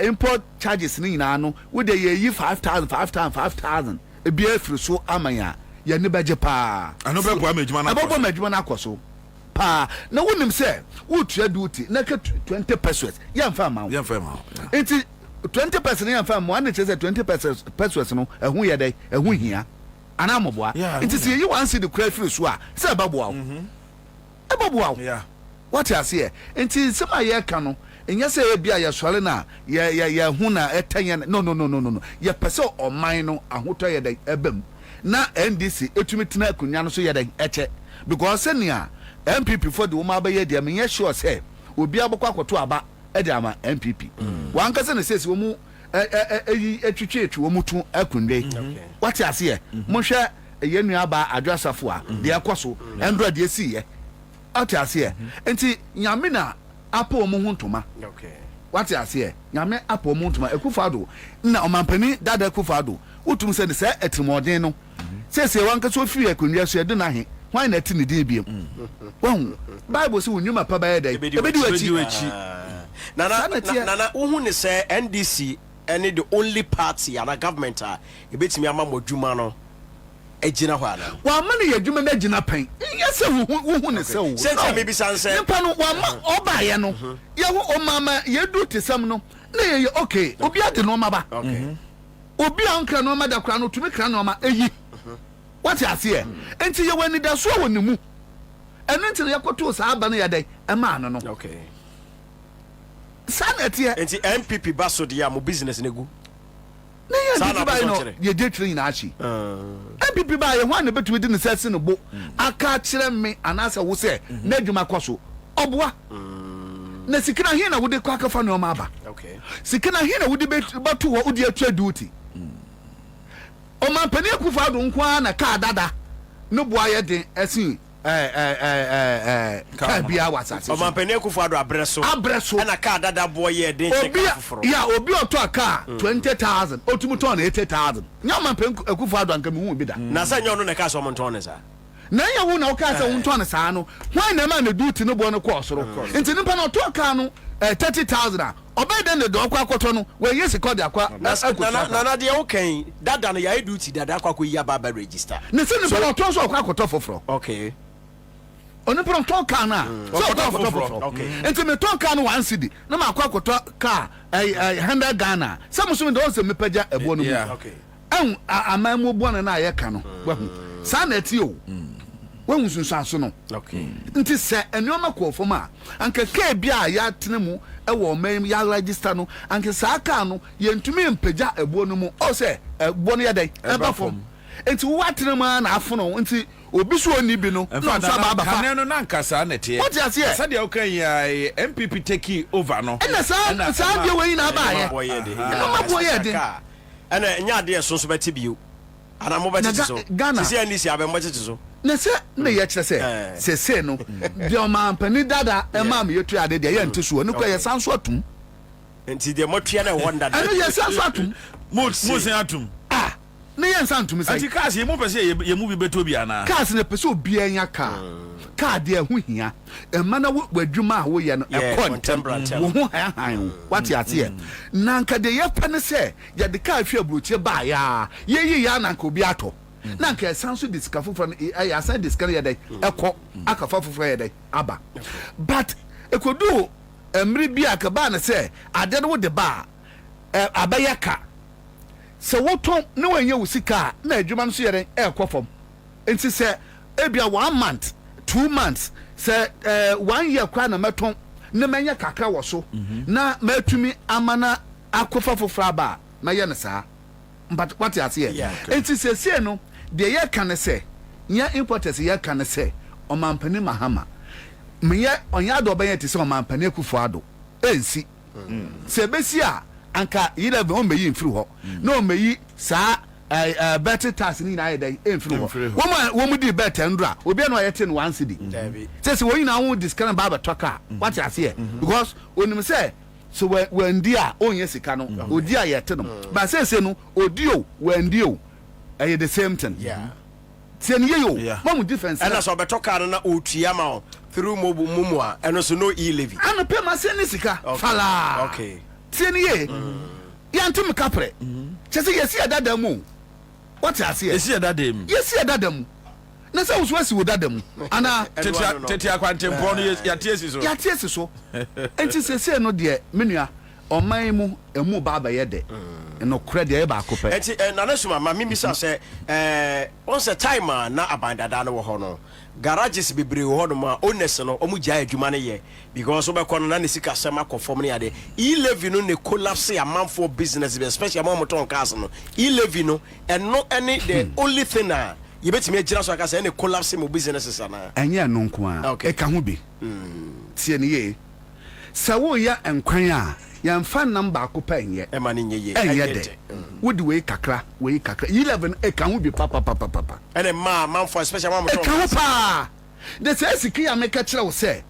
import charges ni nyina no we dey yi 5,000 e bi afiri so amanya ye ne beje pa ano be kwa medjuma na akoso pa na wonim se wo tua duty na ka 20 pesos ye mfa ma enti 20 pesos ye mfa ma na chese 20 pesos no ehu ye dai ehu hia ana moboa enti se yi wan see the credit free so a se baboa yeah what you say enti sema ye ka no enya se e bia ye sore na ye hu na etenye no ye pese oman no ahoto ye dai ebam na NDC etumi tena akunya no so ye dai eche because senia NPP for the woman abaye dia me sure say obi abokwa akoto aba e dia ma NPP wan kase ne sesi wo mu etwetwe wo mu tu akunwe what you say mo hwe ye nua aba adwasafo a de akoso endro de esi ye ati here enti nyame na apo omo huntuma okay what you say nyame apo omo huntuma Akufo-Addo na omampani dada Akufo-Addo utum se se etimodin no se wanka so fi akunwa so de na he hwan na ti ne din biem won bible se wonyuma pa ba yeda ebedi wachi na wo ne se NDC any the only party and a government ebetimi ama modwuma no ejina ho ana wa ma ne yadwuma na ejina pen yese wo ne se wo se me bi sanse nipa no wa ma oba ye no ye wo o mama ye du tesam no na ye okay obi ade no ma ba okay obi ankra no ma da kra no tumi kra no ma eyi what you say enti ye wani da so wo ne mu eno enti ye koto sa aba no ye dai e ma no okay sanete enti NPP baso de ya mo business negu na ye NPP ba no ye je train na achi NPP ba ye hwan na betu di ne sese no bo aka kire me anasa wo se na adwuma koso oboa na sikina hin na wode kwa akafa no ma aba okay sikina hin na wode betu wo wode atwa duty o man pani akufa do nkwa na ka dada no boa ye den asin ka bia wasase o man pani akufa do abreso na ka dada boa ye den cheka foforo ya obi oto aka 20,000 otumuto na 80,000 nya man pani akufa do anka me hu bi da na sa nyo no na ka so monto ne sa na ya wo na o ka sa wonto ne sa no hwan na ma na duty no bo no ko soro nti nipa na oto aka no 30,000 obey den the door kwakoto no we yes record akwa na de okay dada no ya duty dada akwa yi aba register ne se nipa na oto so kwakoto foforo okay oni pro to ka na so kwakoto foforo okay nti me to ka no 1 cedi na ma kwakoto ka 100 Ghana some so me don se me pagya ebo no mu okay an amamu bo na ye ka no wahu sa na ti o when sunsanso no okay nti se enyoma ko foma anka ka bia ya tene mu e wo mem ya register no anka sa aka no ye ntumi mpagya ebuo no mu o se ebuo no ye dai e ba fom nti wo atene ma na afono nti obi so oni bi no no so ba ba fa no na nka sa na tie what you say sa de o kan ya MPP take over no na sa de we na ba ye no ma boye de ana nya de so so beti biu ana mo beti so sisi ani si abem beti so na se na ye kire se no de o man pani dada e ma me yetu ade de ye ntesuo no kwa ye sanso atum nti de motua na wonder ana ye sanso atum mo sen atum na ye santum sai ati cars ye mo pese ye mu bi beto bi ana cars na pese obi anya car de hu hia e ma na wadwuma wo ye no e contemporary wo hu han what you ate na nka de ye pa ne se ye de car hwe abrochie ba ya ye yi ya na nka obi ato na nka sanso disika foforo ya san disika ye dai ekọ akafa foforo ye dai aba but ekodu emri bi akaba na se ade no de ba abaya ka se woton ne wanye wusika na adwuma no so yere ekọ fom enti se ebia 1 month 2 months se 1 year kwa na meton ne menye kakra wo so na matumi amana akofa foforo aba na ye ne saa but what you say enti se no de ye kan se nya importers ye kan se o mampani mahama me onya do ben ti se o mampani akufo ado ensi se besi a anka 11 o meyi mfiri ho na o meyi saa better tax ni na ye dai emfiri ho wo mu di better ndra obi na ye tin 1 cedi se wo nyina wo discount baba toka what you say because onim se so when dia onye sika no odi a ye tin no ba se no odi o when dio the same thing tieni ye yo mamu difference and so beto car na otua ma through mumu a and so no e-levy ana pe ma se ni sika fala okay tieni ye ya ntim kapre chese yesi adada mu what you say yesi adada mu yesi adada mu na se wo so dada mu ana tete akwantempo no ya tiesi so enti se no de menua oman mu emu baba ye de no credit e ba ko pe enti na na suma ma mimi sa se once time na abandada no wo ho no garages bebre wo ho no ma owners no omu gya adwuma ne ye because we kono na ne sika sema conform ne ade e-levy no ne collapse amount for business especially amount moton cars no e-levy no and no any the only thing na you bet me agira so aka say ne collapse mo businesses ana enye no nko a e ka ho bi tie ne ye sawo ya enkwan a ya mfa number ko pa enye e ma ne nye ye enye de wodi we kakra 11 e ka ho bi papa ene man for special man e ka ho pa de say sikia me ka kire wo say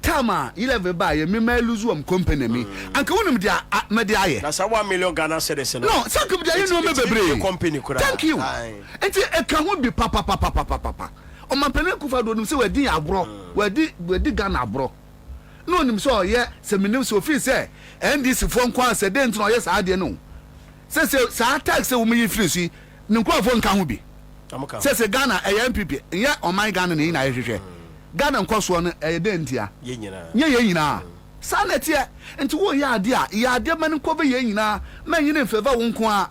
tama 11 ba ye me ma lose am company mi anka wonum dia me dia ye na sa 1 million Ghana cedis no sanka dia ye no me bebre company kura thank you enti e ka ho bi papa o man pene kufa do num se wadi abro wadi Ghana abro no nim so ye se minim so fi se NDC fo nko ase de ntino ye sa de no se sa tax wo mi free si ne nko fo nka ho bi se Ghana e NPP ye o man Ghana ne na ye hwehwe Ghana nko so no e de ntia ye nyina ye nyina sa na tie enti wo ye ade a ye ade man nko be ye nyina man nyina mfeva wo nko a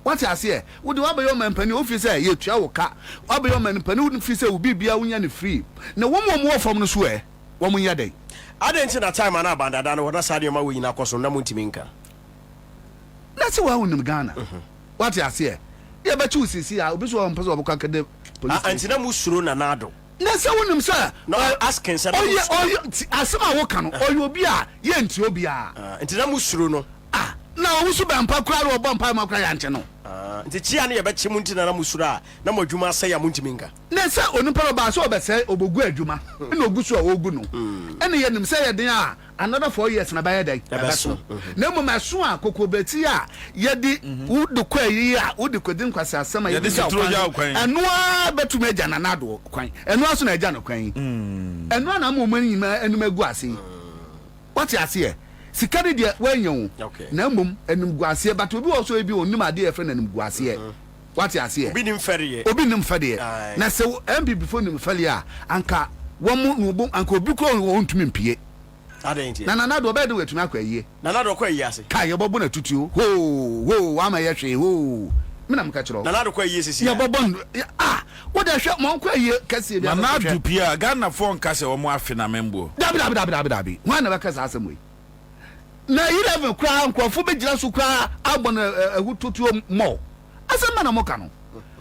what you say wo de wa be yo man pani ofi se ye tua wo ka wa be yo man pani wo fi se wo bibia wo nya ne free na wo mo fam no so wo mo nya den adenti na time na abandada no na sade ma wo nyina koso na muntimi nka na se wa wonim Ghana what you say ye ba chu sisi a obi so on person obukwa kede police anti na musuro na nado Nessa wonim sir. No asking sir. Asema wo kan oyo obi a ye nti obi a. Nti na musuru no. Na wusu ba mpa kura ro bo mpa ma kura ya nche no. Nti chia na ye be chimu nti na musuru a na modwuma sɛ ya muntiminga. Nessa onipa ba so obese obogu adwuma. Na ogusu a ogu no. Ene ye nim sɛ ye den a another 4 years na ba ye dai. Na mo maso a kokobeti a ye di wudu kwa yi a wudu kodin kwasa asema ye di kwan. Eno a betuma agya na nado kwan. Eno aso na agya no kwan. Eno na mo mani ma enum agu ase. What you see? Sikari de wanyo na mum enum guase but obi also ebi onum ade e fe na enum guase what you see obi nim fere na se MPP before nim fere a anka womu nubu anka obi ko wontumi mpie adenti na do be de wetumi akwaye na do kwaye ase ka ye bobo na tutuo ho wa ma ye hwe ho mina mka kiro na do kwaye sisi ye bobo what da hwe mo kwaye kase bi na do pia Ghana phone kase wo mo afi na membo dabi ho na baka sa asemwe na 11 kra nkofo be gira so kra abon ahututuo mo asema na mo ka no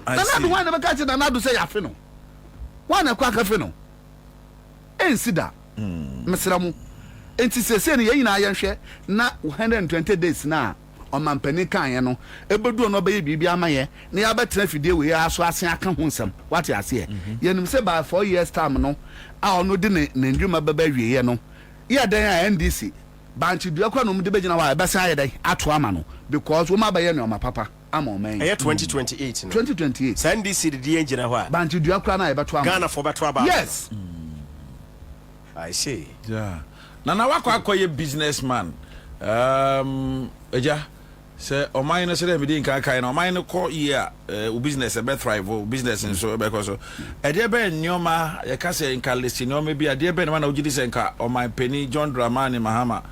na do wan na baka che na do say yafe no wan na kwa ka fe no ensida mesra mu enti sese ne yina ayenhwe na 120 days na omampani kan ye no ebedu no be bibi amaye na ya betena fidie we aso ase aka ho nsam wate ase ye nim se by 4 years time no a ono de ne ndwuma baba wie ye no ye dan a NDC banchi dua kwa no mde begina wa ebesa ye dai ato ama no because wo ma ba ye no ma papa ama o man 2028 no 2028 NDC de engine ho a banchi dua kwa na ebeto ama Ghana for beto aba yes I see yeah na wakwa businessman eja se o mine no se dem din kan na o mine no ko year o business e be thrive o business so be ko so e de be nyoma ye ka se nka list nyoma bi ade be na na ugidi se nka o mine penny John Dramani Mahama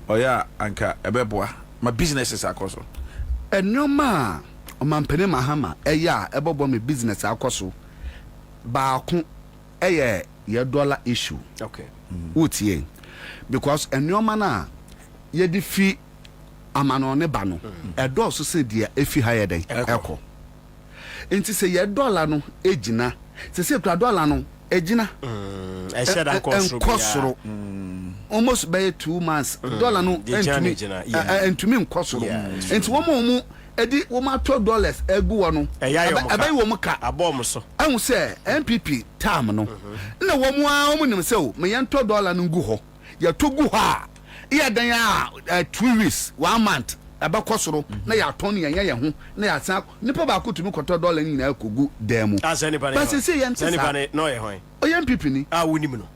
oya anka e be boa ma businesses akoso nyoma o mine penny Mahama eya e bobo me business akoso ba ko eye ye dollar issue okay utie because nyoma na ye di fi amano ne ba no edo so se dia efi ha ye den eko enti se ye dollar no ejina se kura dollar no ejina e sheda nkosoro almost by 2 months dollar no entumi nkosoro enti wo mu edi wo ma $2 egu wo no ebe wo mu ka abom so anu se NPP tam no na wo mu nim se o me ye $2 no ngu ho ya to gu ho a iya dan ya 2 weeks 1 month abakosoro na ya ton ya ho na ya san nipa ba ko tumi koto $1 ni na akogu demu but say ye anybody no ye hoy o ye MPP ni wonim no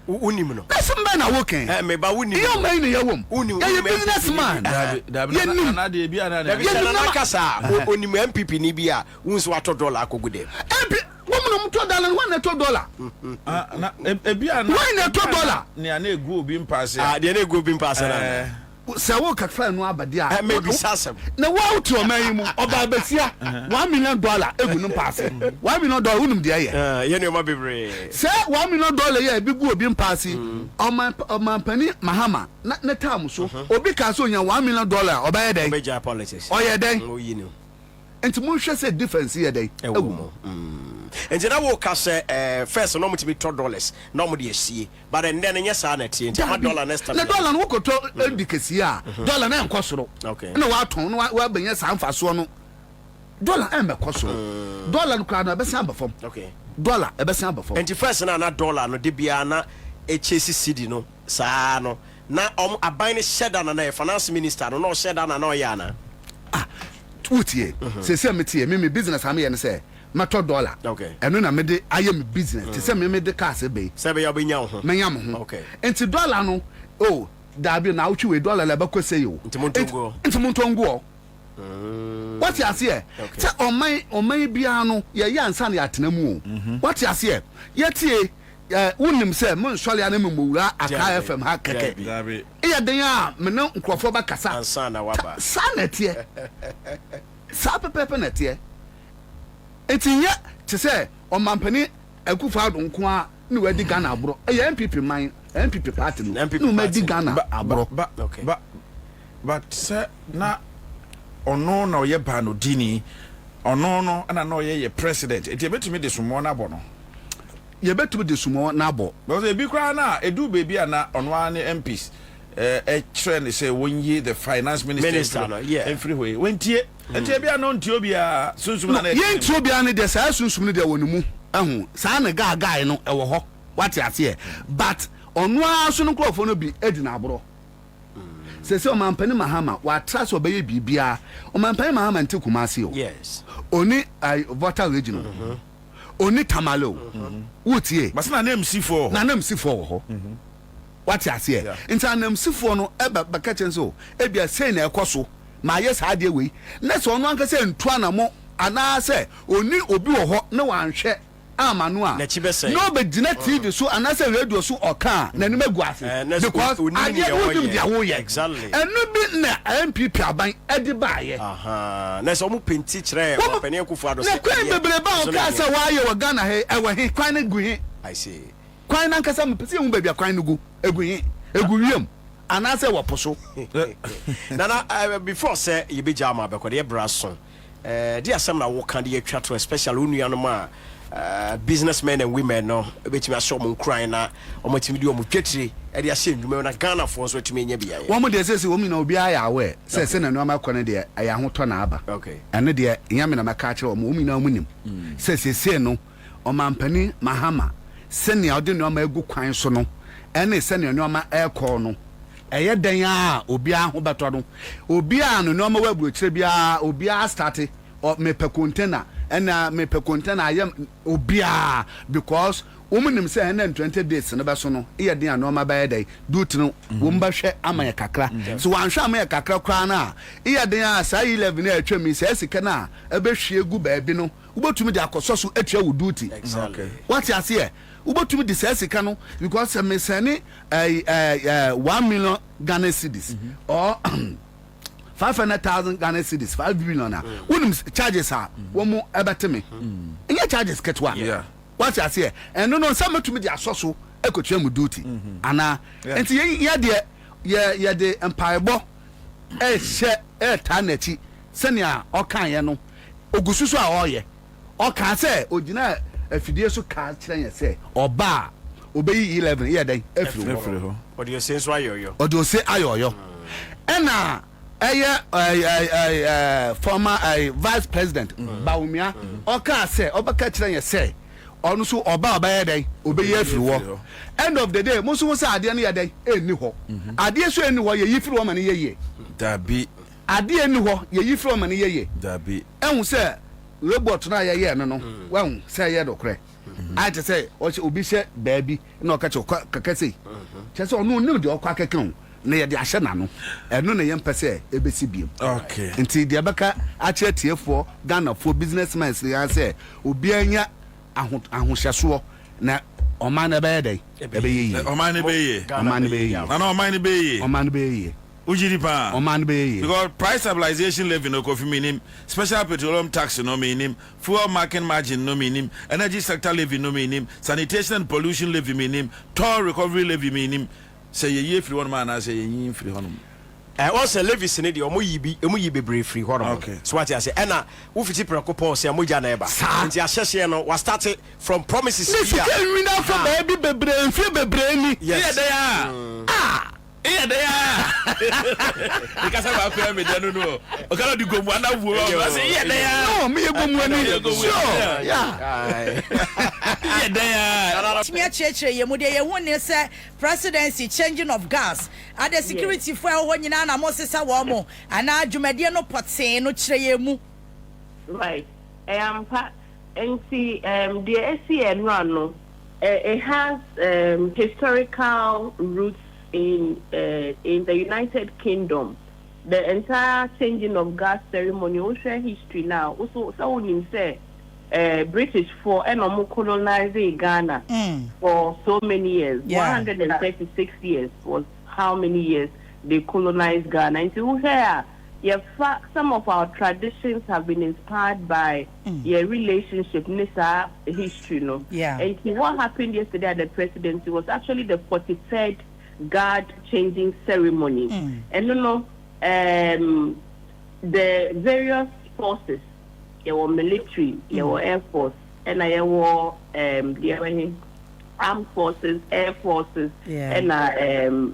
wonim no somebody na woken me ba wonim you man ni ye wom ye businessman na de bia na kasa onim MPP ni bia wonso wato $1 akogu dem woman $2 one $2 na ebia na one $2 ne ana egu obi mpase de na egu obi mpase na se wo kakra no abade a maybe sasem na wo out o man mu oba basia $1 million egu no mpase $1 million unum de ye ye ne o ma bebre se $1 million ye bi gu obi mpase o man pani Mahama na tam so obi ka so nya $1 million oba ye den obeja politics o ye den o yi no enti mo hwe se difference ye den ewu enti na wo ka se first no mutimi $2 no mo de asie but then nya sa na tie enti ma $1 next time na $1 no ko to ndikesi a $1 na nkosoro na wa ton na wa benya sa mfaso no $1 em ekosoro $1 no kwa na be san bafom okay $1 e be san bafom enti first na $1 no de bia na HCCD no sa no na aban ne sheda na finance minister no sheda na ya na tutie se metie me business am ye ne se mato $1 okay eno na me de aye me business te se me de car se be ya be nya ho me nya ho okay enti $1 no dabi na uchi we $1 la ba kwese yo enti montongo what you see se oman bia no ye yansa na yatena mu what you see ye tie unim se mon swale ya na memowura aka FM ha keke iya den a me no nkrofo ba kasa ansa na waba sa na tie sa pepe na tie etinya te se o mampani akufa ado nko a ni wadi Ghana abro MPP man MPP party no ma di Ghana abro but se na ono na oye ba no dini ono no ana na oye president eti betumi de somo na bo no ye betu de sumo na abo because e bi kra na edu baby ana ono ane MPs trend say wonyi the finance minister everywhere wentie entie bia no ntio bia sunsum na ye ntio bia ne de sa sunsum ne de wonimu ahu sa na guy no e wo ho what ase e but ono aso no klofo no bi edina abro se o mampani mahama wa trust obeye bibia o mampani mahama nte kumase o yes oni voter regional oni tamalo wutie but na name C4 ho what you say nti anam sifo no eba baka chenso ebia sei na ekoso ma yes ade we na so no anka se ntu anamo ana se oni obi wo ho na wanhwe amanu a no be dina TV so ana se radio so oka na nim egu ase because ade wodim dia wo ye exactly enu bi na NPP aban edi baaye na so mu penti kire o pani akufu ado se na kwan bebre ba o ka se wa ye wo Ghana he ewe he kwan na gu he I see kwan na nkasa mpese hu baabi kwan no gu eguyem anase woposo na before say you be jama be ko de brason de asem na wo kan de atwa to especially unuanom a businessmen and women no betimi aso mo nkran na omatimi de omutwetire e de ase ndwuma na Ghana for so timi nya bia wo mo de sese wo mi na obi aya awe se na no amakọ de aya hoto na aba okay ene de nyame na maka kire wo mi na munim se no omampani mahama sene ode no ma egu kwan so no ene sene no ma ekọ no eye den a obi aho beto no obi a no ma waburo kire bia obi a start o me pe container ena me pe container ayam obi a because womunim say na 20 days no be so no iye den a no ma ba dey duty no wo mba hwe amaya kakra so wan hwe amaya kakra kra na iye den a sa 11 na atwa mi say sika na ebe hwe egu ba bi no ubotumi de akoso so atwa wo duty exactly what you see ubotumi de say sika no because me sene 1 million Ghana cedis or 500,000 Ghana cedis 5 billion na wonim charges ha wo mu ebeteme inye charges ketwa yeah what you see and no some metumi de asoso ekotwa mu duty ana enti ye de empire bo hye ta nachi senia okan ye no ogususu a oye okan se ogina afidie so ka kire ye se oba obeyi 11 ye den afiri ho what you say so ayoyo odo se ayoyo ena former vice president Baumia oka se obaka kire ye se onu so oba ye den obeyi afiri wo end of the day musu se ade no ye den eni ho ade so eni ho ye yifiri wo mane ye dabi ade eni ho ye yifiri wo mane ye dabi ehun se robot na ye no wan se ye dokre I to say obi she baby na okache kakase chese onu ni de okwa keke na ye de ahye na no eno na ye mpese ebesi biem okay nti de beka ache tiefo Ghana for businessmen ya say obi anya ahohyeso na oman na be dey ebe ye oman ne be ye ujiri pa oman be ye because price stabilization levy no coffee minim special petroleum tax no minim fuel market margin no minim energy sector levy no minim sanitation and pollution levy minim toll recovery levy minim say ye free one man say ye free honum also levy sene de omo yi bebre free honum okay so what you say na wo fiti preko paul say moja na eba nti ahye no was start from promises here we now from baby bebre free bebre ni yes iya de ya ikasa ba ko me de no o kala di gomu ana wo o say iya de ya no me gomu ani sure yeah iya de ya timi achechire ye mu de ye hu ne say presidency changing of gas at the security for ho nyina na mo sesa wo mo ana adwumade no poten no kire ye mu right NC the SCN run no it has historical roots in the United Kingdom. The entire changing of gas ceremony we share history now. Also so you say British for colonizing Ghana for so many years. 136 years was how many years they colonized Ghana. And so here some of our traditions have been inspired by relationship, Nisa history, no. Yeah. And what happened yesterday at the presidency was actually the 43rd guard changing ceremony. And the various forces, there were military, there were air force, and there were armed forces, air forces, and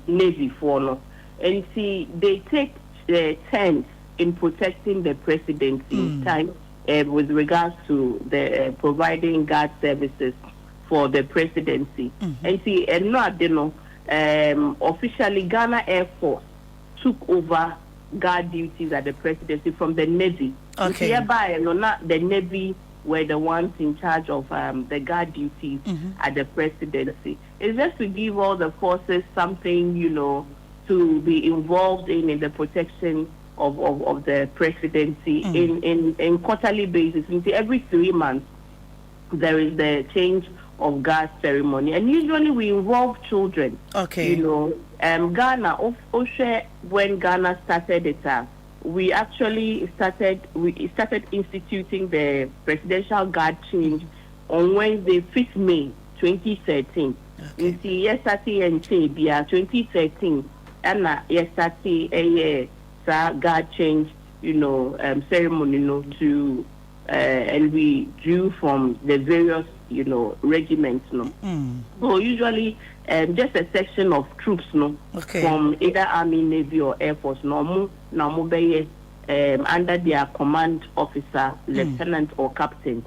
navy for no. And see, they take turns in protecting the presidency in time with regards to the providing guard services for the presidency. And see, and no, I don't know. Officially, Ghana Air Force took over guard duties at the presidency from the Navy. Okay. Hereby, no, not the Navy were the ones in charge of the guard duties at the presidency. It's just to give all the forces something, you know, to be involved in the protection of the presidency in quarterly basis. Every 3 months, there is the change of guard ceremony, and usually we involve children. Okay. You know, Ghana, when Ghana started it, we started instituting the presidential guard change on Wednesday, 5th May 2013. You see, yesterday and 2013, and yesterday a guard change, you know, ceremony, you know, to and we drew from the various, you know, regiments, no. So usually, just a section of troops, no, from either Army, Navy, or Air Force, no, under their command officer, lieutenant or captain.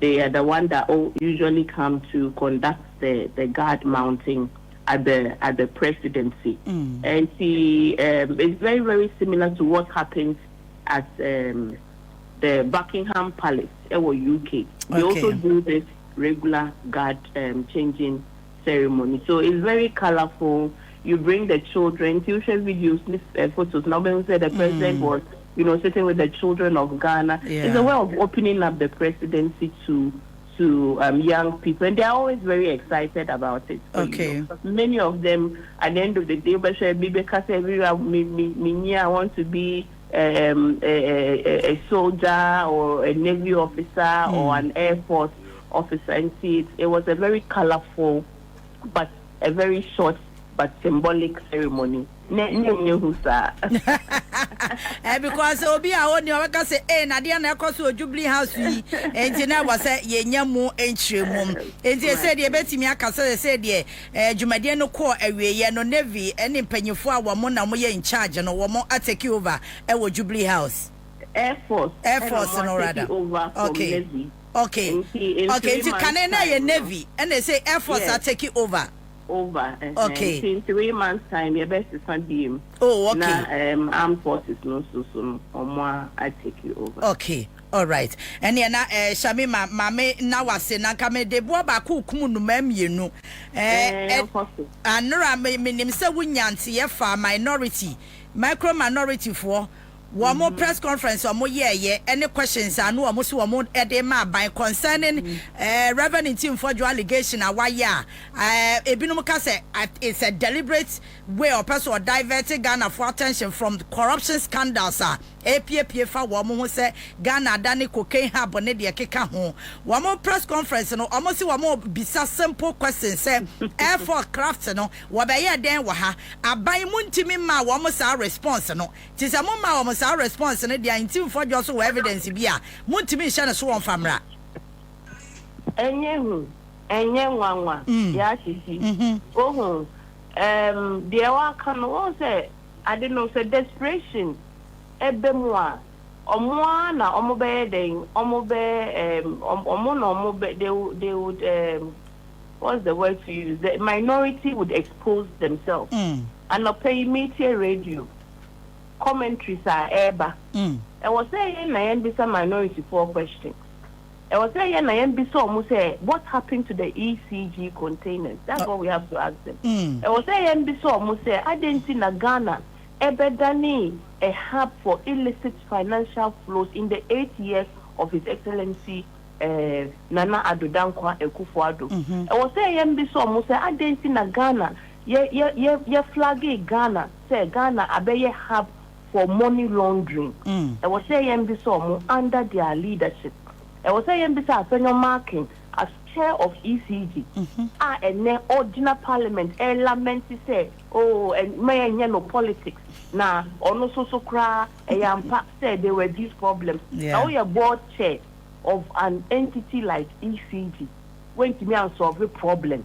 They are the one that usually come to conduct the guard mounting at the presidency. And see, it's very, very similar to what happens at the Buckingham Palace, UK. They also do this regular guard changing ceremony. So it's very colorful. You bring the children, you share videos, photos. Now, when we say the president was, you know, sitting with the children of Ghana, it's a way of opening up the presidency to young people, and they're always very excited about it. So, you know, many of them, at the end of the day, I want to be a soldier or a Navy officer or an Air Force officer, and see, it was a very colorful but a very short but symbolic ceremony. Because obi a oni o ka say na dia na ekoso Jubilee House yi enti na was ye nyamu enchiremum enti say de betimi aka say de dwumade no ko awieye no Navy ene mpanyifo a wo mo na mo ye in charge no wo mo take over e wo Jubilee House. Air Force no rather. Okay. Enti can na ye Navy and they say Air Force are taking over. Okay. In 3 months' time, your best is on him. Oh, okay. Now, armed forces no so or more. I take you over. Okay. All right. And then Shami mame na wase na kame de bo ba ku kum no mamienu. Anora menim se wunyanti ye fa minority, micro minority for one more press conference or more any questions I know almost one more by concerning Reverend Ntim Fordjour allegation why it's a deliberate way of person or diverting Ghana for attention from corruption scandals APP for one who say Ghana dani cocaine hub on the keka home one more press conference no almost one more bisa simple questions say air for craft no wabaya den waha abai muntimi ma almost our response no tis a mama our response and the Ntim Fordjour so evidence be a muntimi shana so on famra enye nwanwa Yaa Titi the wa kan won say I don't know say desperation ebemwa omwa na omobe den omobe they would what's the word to use, the minority would expose themselves and not pay media radio commentaries are eba I was saying na yen bisa minority for question I was saying na yen bisa omo say what happened to the ECG containers. That's what we have to ask them. I was saying bisa omo say identity na Ghana ebedani a hub for illicit financial flows in the 8 years of His Excellency Nana Addo Dankwa Akufo-Addo. I was saying bisa omo say identity na Ghana ye flaggy Ghana say Ghana abeye hub for money laundering. I was saying bisa omo under their leadership. I was saying bisa Afenyo Marking as chair of ECG. And then ordinary parliament lament say and may no politics. Now ono so cry said there were these problems. Now you're board chair of an entity like ECG. when to me and solve a problem.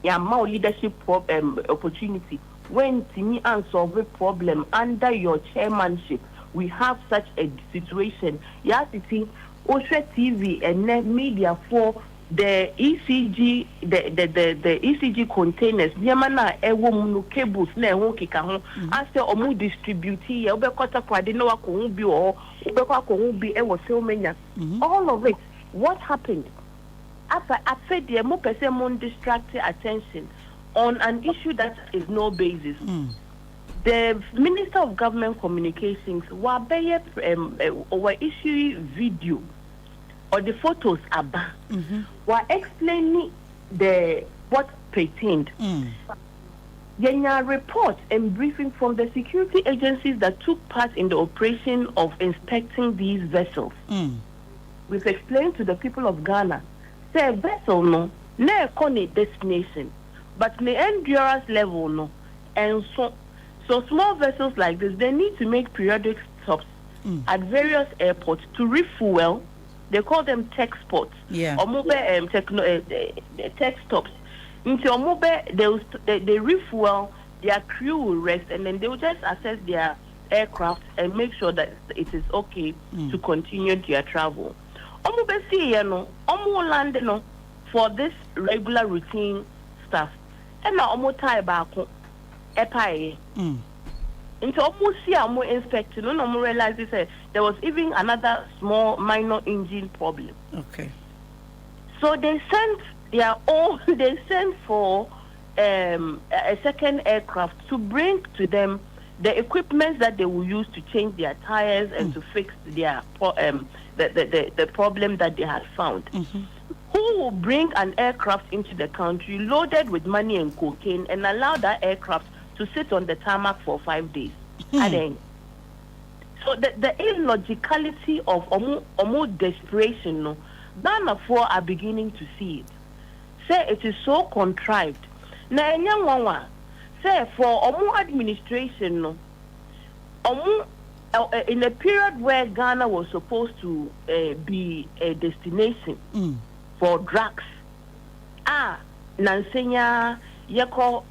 Yeah, more leadership opportunity. When to me and solve a problem under your chairmanship, we have such a situation. Yaa Titi, Oshe TV and net media for the ECG, the ECG containers. Yamana ewo cables na ewo kika ho. Ase omu distribute ye obekota kwade no akon bi o obekwa akon bi e wo se menya. All of it. What happened? I said the more person more distracted attention on an issue that is no basis. The Minister of Government Communications were issuing video or the photos about were explaining what pertained. Yenya report and briefing from the security agencies that took part in the operation of inspecting these vessels. We've explained to the people of Ghana, say vessel no destination, but the endurance level no, and so small vessels like this, they need to make periodic stops at various airports to refuel. They call them tech spots. Yeah. Or mobile tech stops. Until mobile, they refuel, their crew will rest, and then they will just assess their aircraft and make sure that it is okay to continue their travel. Mobile see land no for this regular routine stuff. And now tie back epaye. Into almost see more inspecting, no realize there was even another small minor engine problem. Okay. So they sent their own. They sent for a second aircraft to bring to them the equipment that they will use to change their tires and to fix their the problem that they had found. Who will bring an aircraft into the country loaded with money and cocaine and allow that aircraft to sit on the tarmac for 5 days? And then, so the illogicality of omo desperation, no, Ghana for are beginning to see it. Say it is so contrived. Na enyanwa say for omo administration, no, omo in a period where Ghana was supposed to be a destination for drugs. Nansenya yeko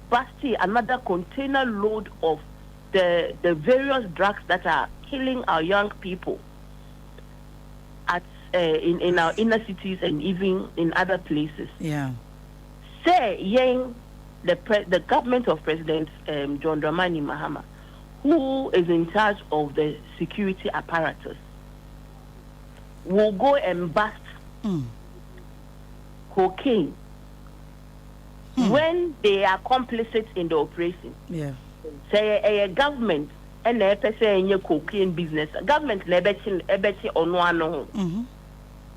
Basti another container load of the various drugs that are killing our young people at in our inner cities and even in other places. Yeah. Say yang the government of President John Dramani Mahama, who is in charge of the security apparatus, will go and bust cocaine when they are complicit in the operation. Yeah. Say a government and a person in cocaine business. Government lebeti ono ano.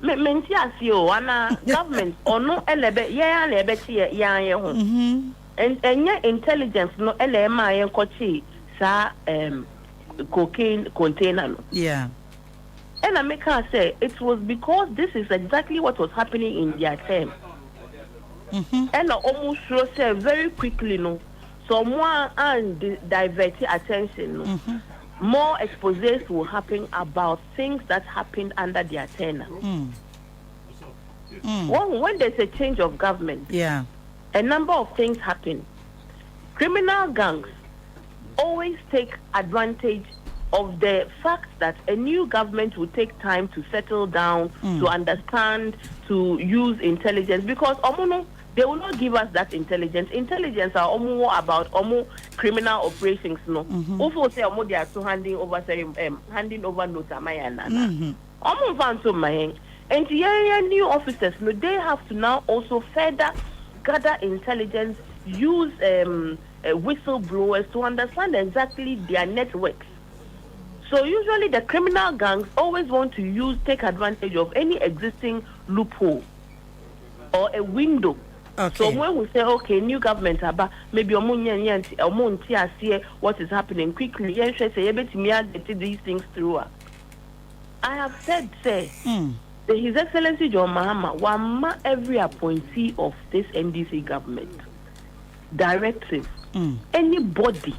Menti asio ana government ono elebe ya lebeti ya ye ho. And intelligence no ele ma ye kochi sa cocaine container no. Yeah. And I make her say it was because this is exactly what was happening in their term. And almost say very quickly, no. So more and divert attention, no. More exposés will happen about things that happened under their tenure. When there's a change of government, yeah, a number of things happen. Criminal gangs always take advantage of the fact that a new government will take time to settle down, to understand, to use intelligence, because they will not give us that intelligence. Intelligence are more about criminal operations, no. Also say they are to handing over notes and new officers, no, they have to now also further gather intelligence, use whistleblowers to understand exactly their networks. So usually the criminal gangs always want to take advantage of any existing loophole or a window. Okay. So when we say, okay, new government, maybe what is happening quickly, these things through. I have said, His Excellency John Mahama, wama every appointee of this NDC government, directive, anybody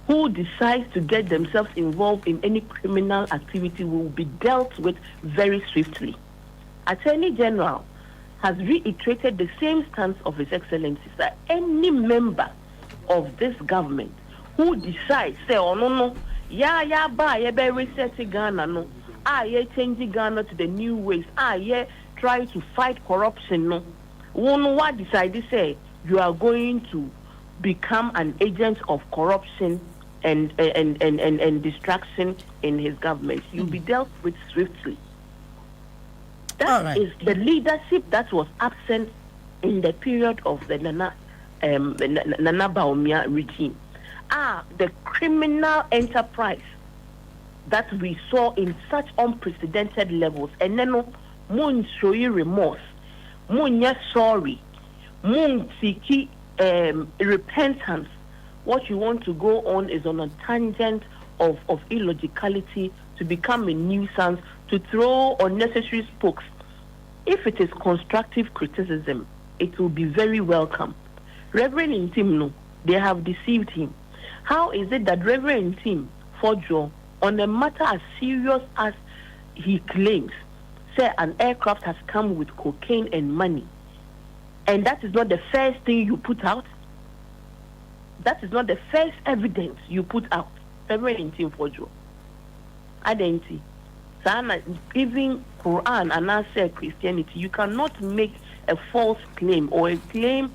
who decides to get themselves involved in any criminal activity will be dealt with very swiftly. Attorney General has reiterated the same stance of His Excellency that any member of this government who decides, say, oh no, be resetting Ghana, no, changing Ghana to the new ways, try to fight corruption, no, what decide to say you are going to become an agent of corruption and distraction in his government. You'll be dealt with swiftly. That is the leadership that was absent in the period of the Nana Baumia regime. The criminal enterprise that we saw in such unprecedented levels, and then Moon show you remorse, Moon sorry, Moon seek repentance. What you want to go on is on a tangent of illogicality to become a nuisance, to throw unnecessary spokes. If it is constructive criticism, it will be very welcome. Reverend Ntim, no, they have deceived him. How is it that Reverend Ntim Fordjour, on a matter as serious as he claims, say an aircraft has come with cocaine and money, and that is not the first thing you put out? That is not the first evidence you put out. Reverend Ntim Fordjour. Identity. Even Quran and answer Christianity, you cannot make a false claim or a claim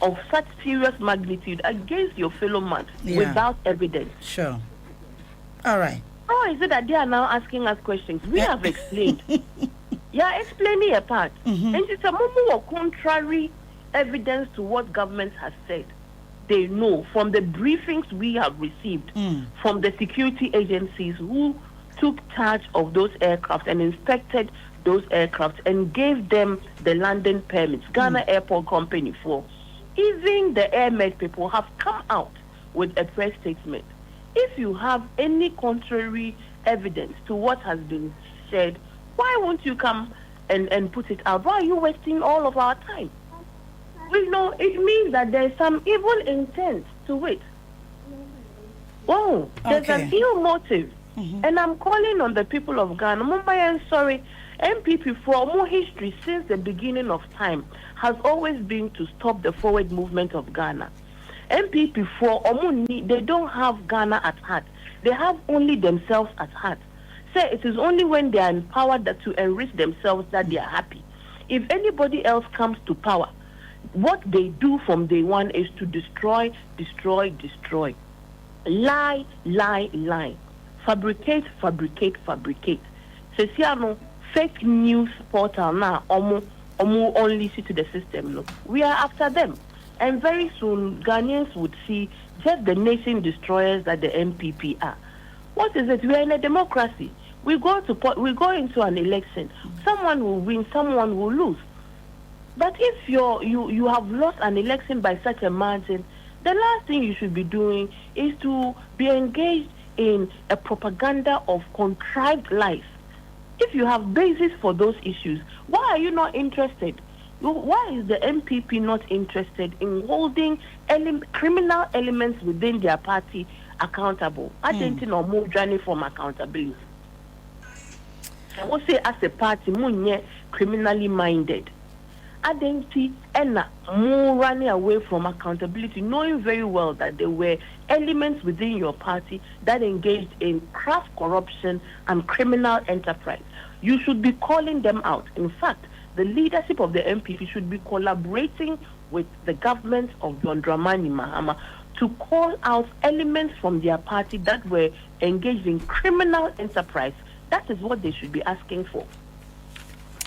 of such serious magnitude against your fellow man without evidence. Sure. All right. How is it that they are now asking us questions? We have explained. Explaining a part. And it's a moment of contrary evidence to what government has said. They know from the briefings we have received from the security agencies who took charge of those aircraft and inspected those aircraft and gave them the landing permits, Ghana Airport Company for. Even the airmed people have come out with a press statement. If you have any contrary evidence to what has been said, why won't you come and put it out? Why are you wasting all of our time? We know it means that there's some evil intent to it. Oh, there's an ill motive. And I'm calling on the people of Ghana. Mumbai, sorry, NPP for more history since the beginning of time has always been to stop the forward movement of Ghana. NPP for they don't have Ghana at heart. They have only themselves at heart. Say it is only when they are empowered that to enrich themselves that they are happy. If anybody else comes to power, what they do from day one is to destroy, destroy, destroy. Lie, lie, lie. Fabricate, fabricate, fabricate. Sesiano, fake news portal now, only see to the system. No. We are after them. And very soon, Ghanaians would see just the nation destroyers that the NPP are. What is it? We are in a democracy. We go into an election. Someone will win, someone will lose. But if you have lost an election by such a margin, the last thing you should be doing is to be engaged in a propaganda of contrived lies. If you have basis for those issues, why are you not interested? Why is the NPP not interested in holding criminal elements within their party accountable? I think no more journey from accountability. I will say as a party, more criminally minded. Identity and more running away from accountability, knowing very well that there were elements within your party that engaged in crass corruption and criminal enterprise. You should be calling them out. In fact, the leadership of the NPP should be collaborating with the government of John Dramani Mahama to call out elements from their party that were engaged in criminal enterprise. That is what they should be asking for.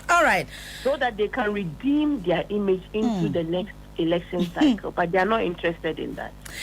All right. So that they can redeem their image into the next election cycle. But they are not interested in that.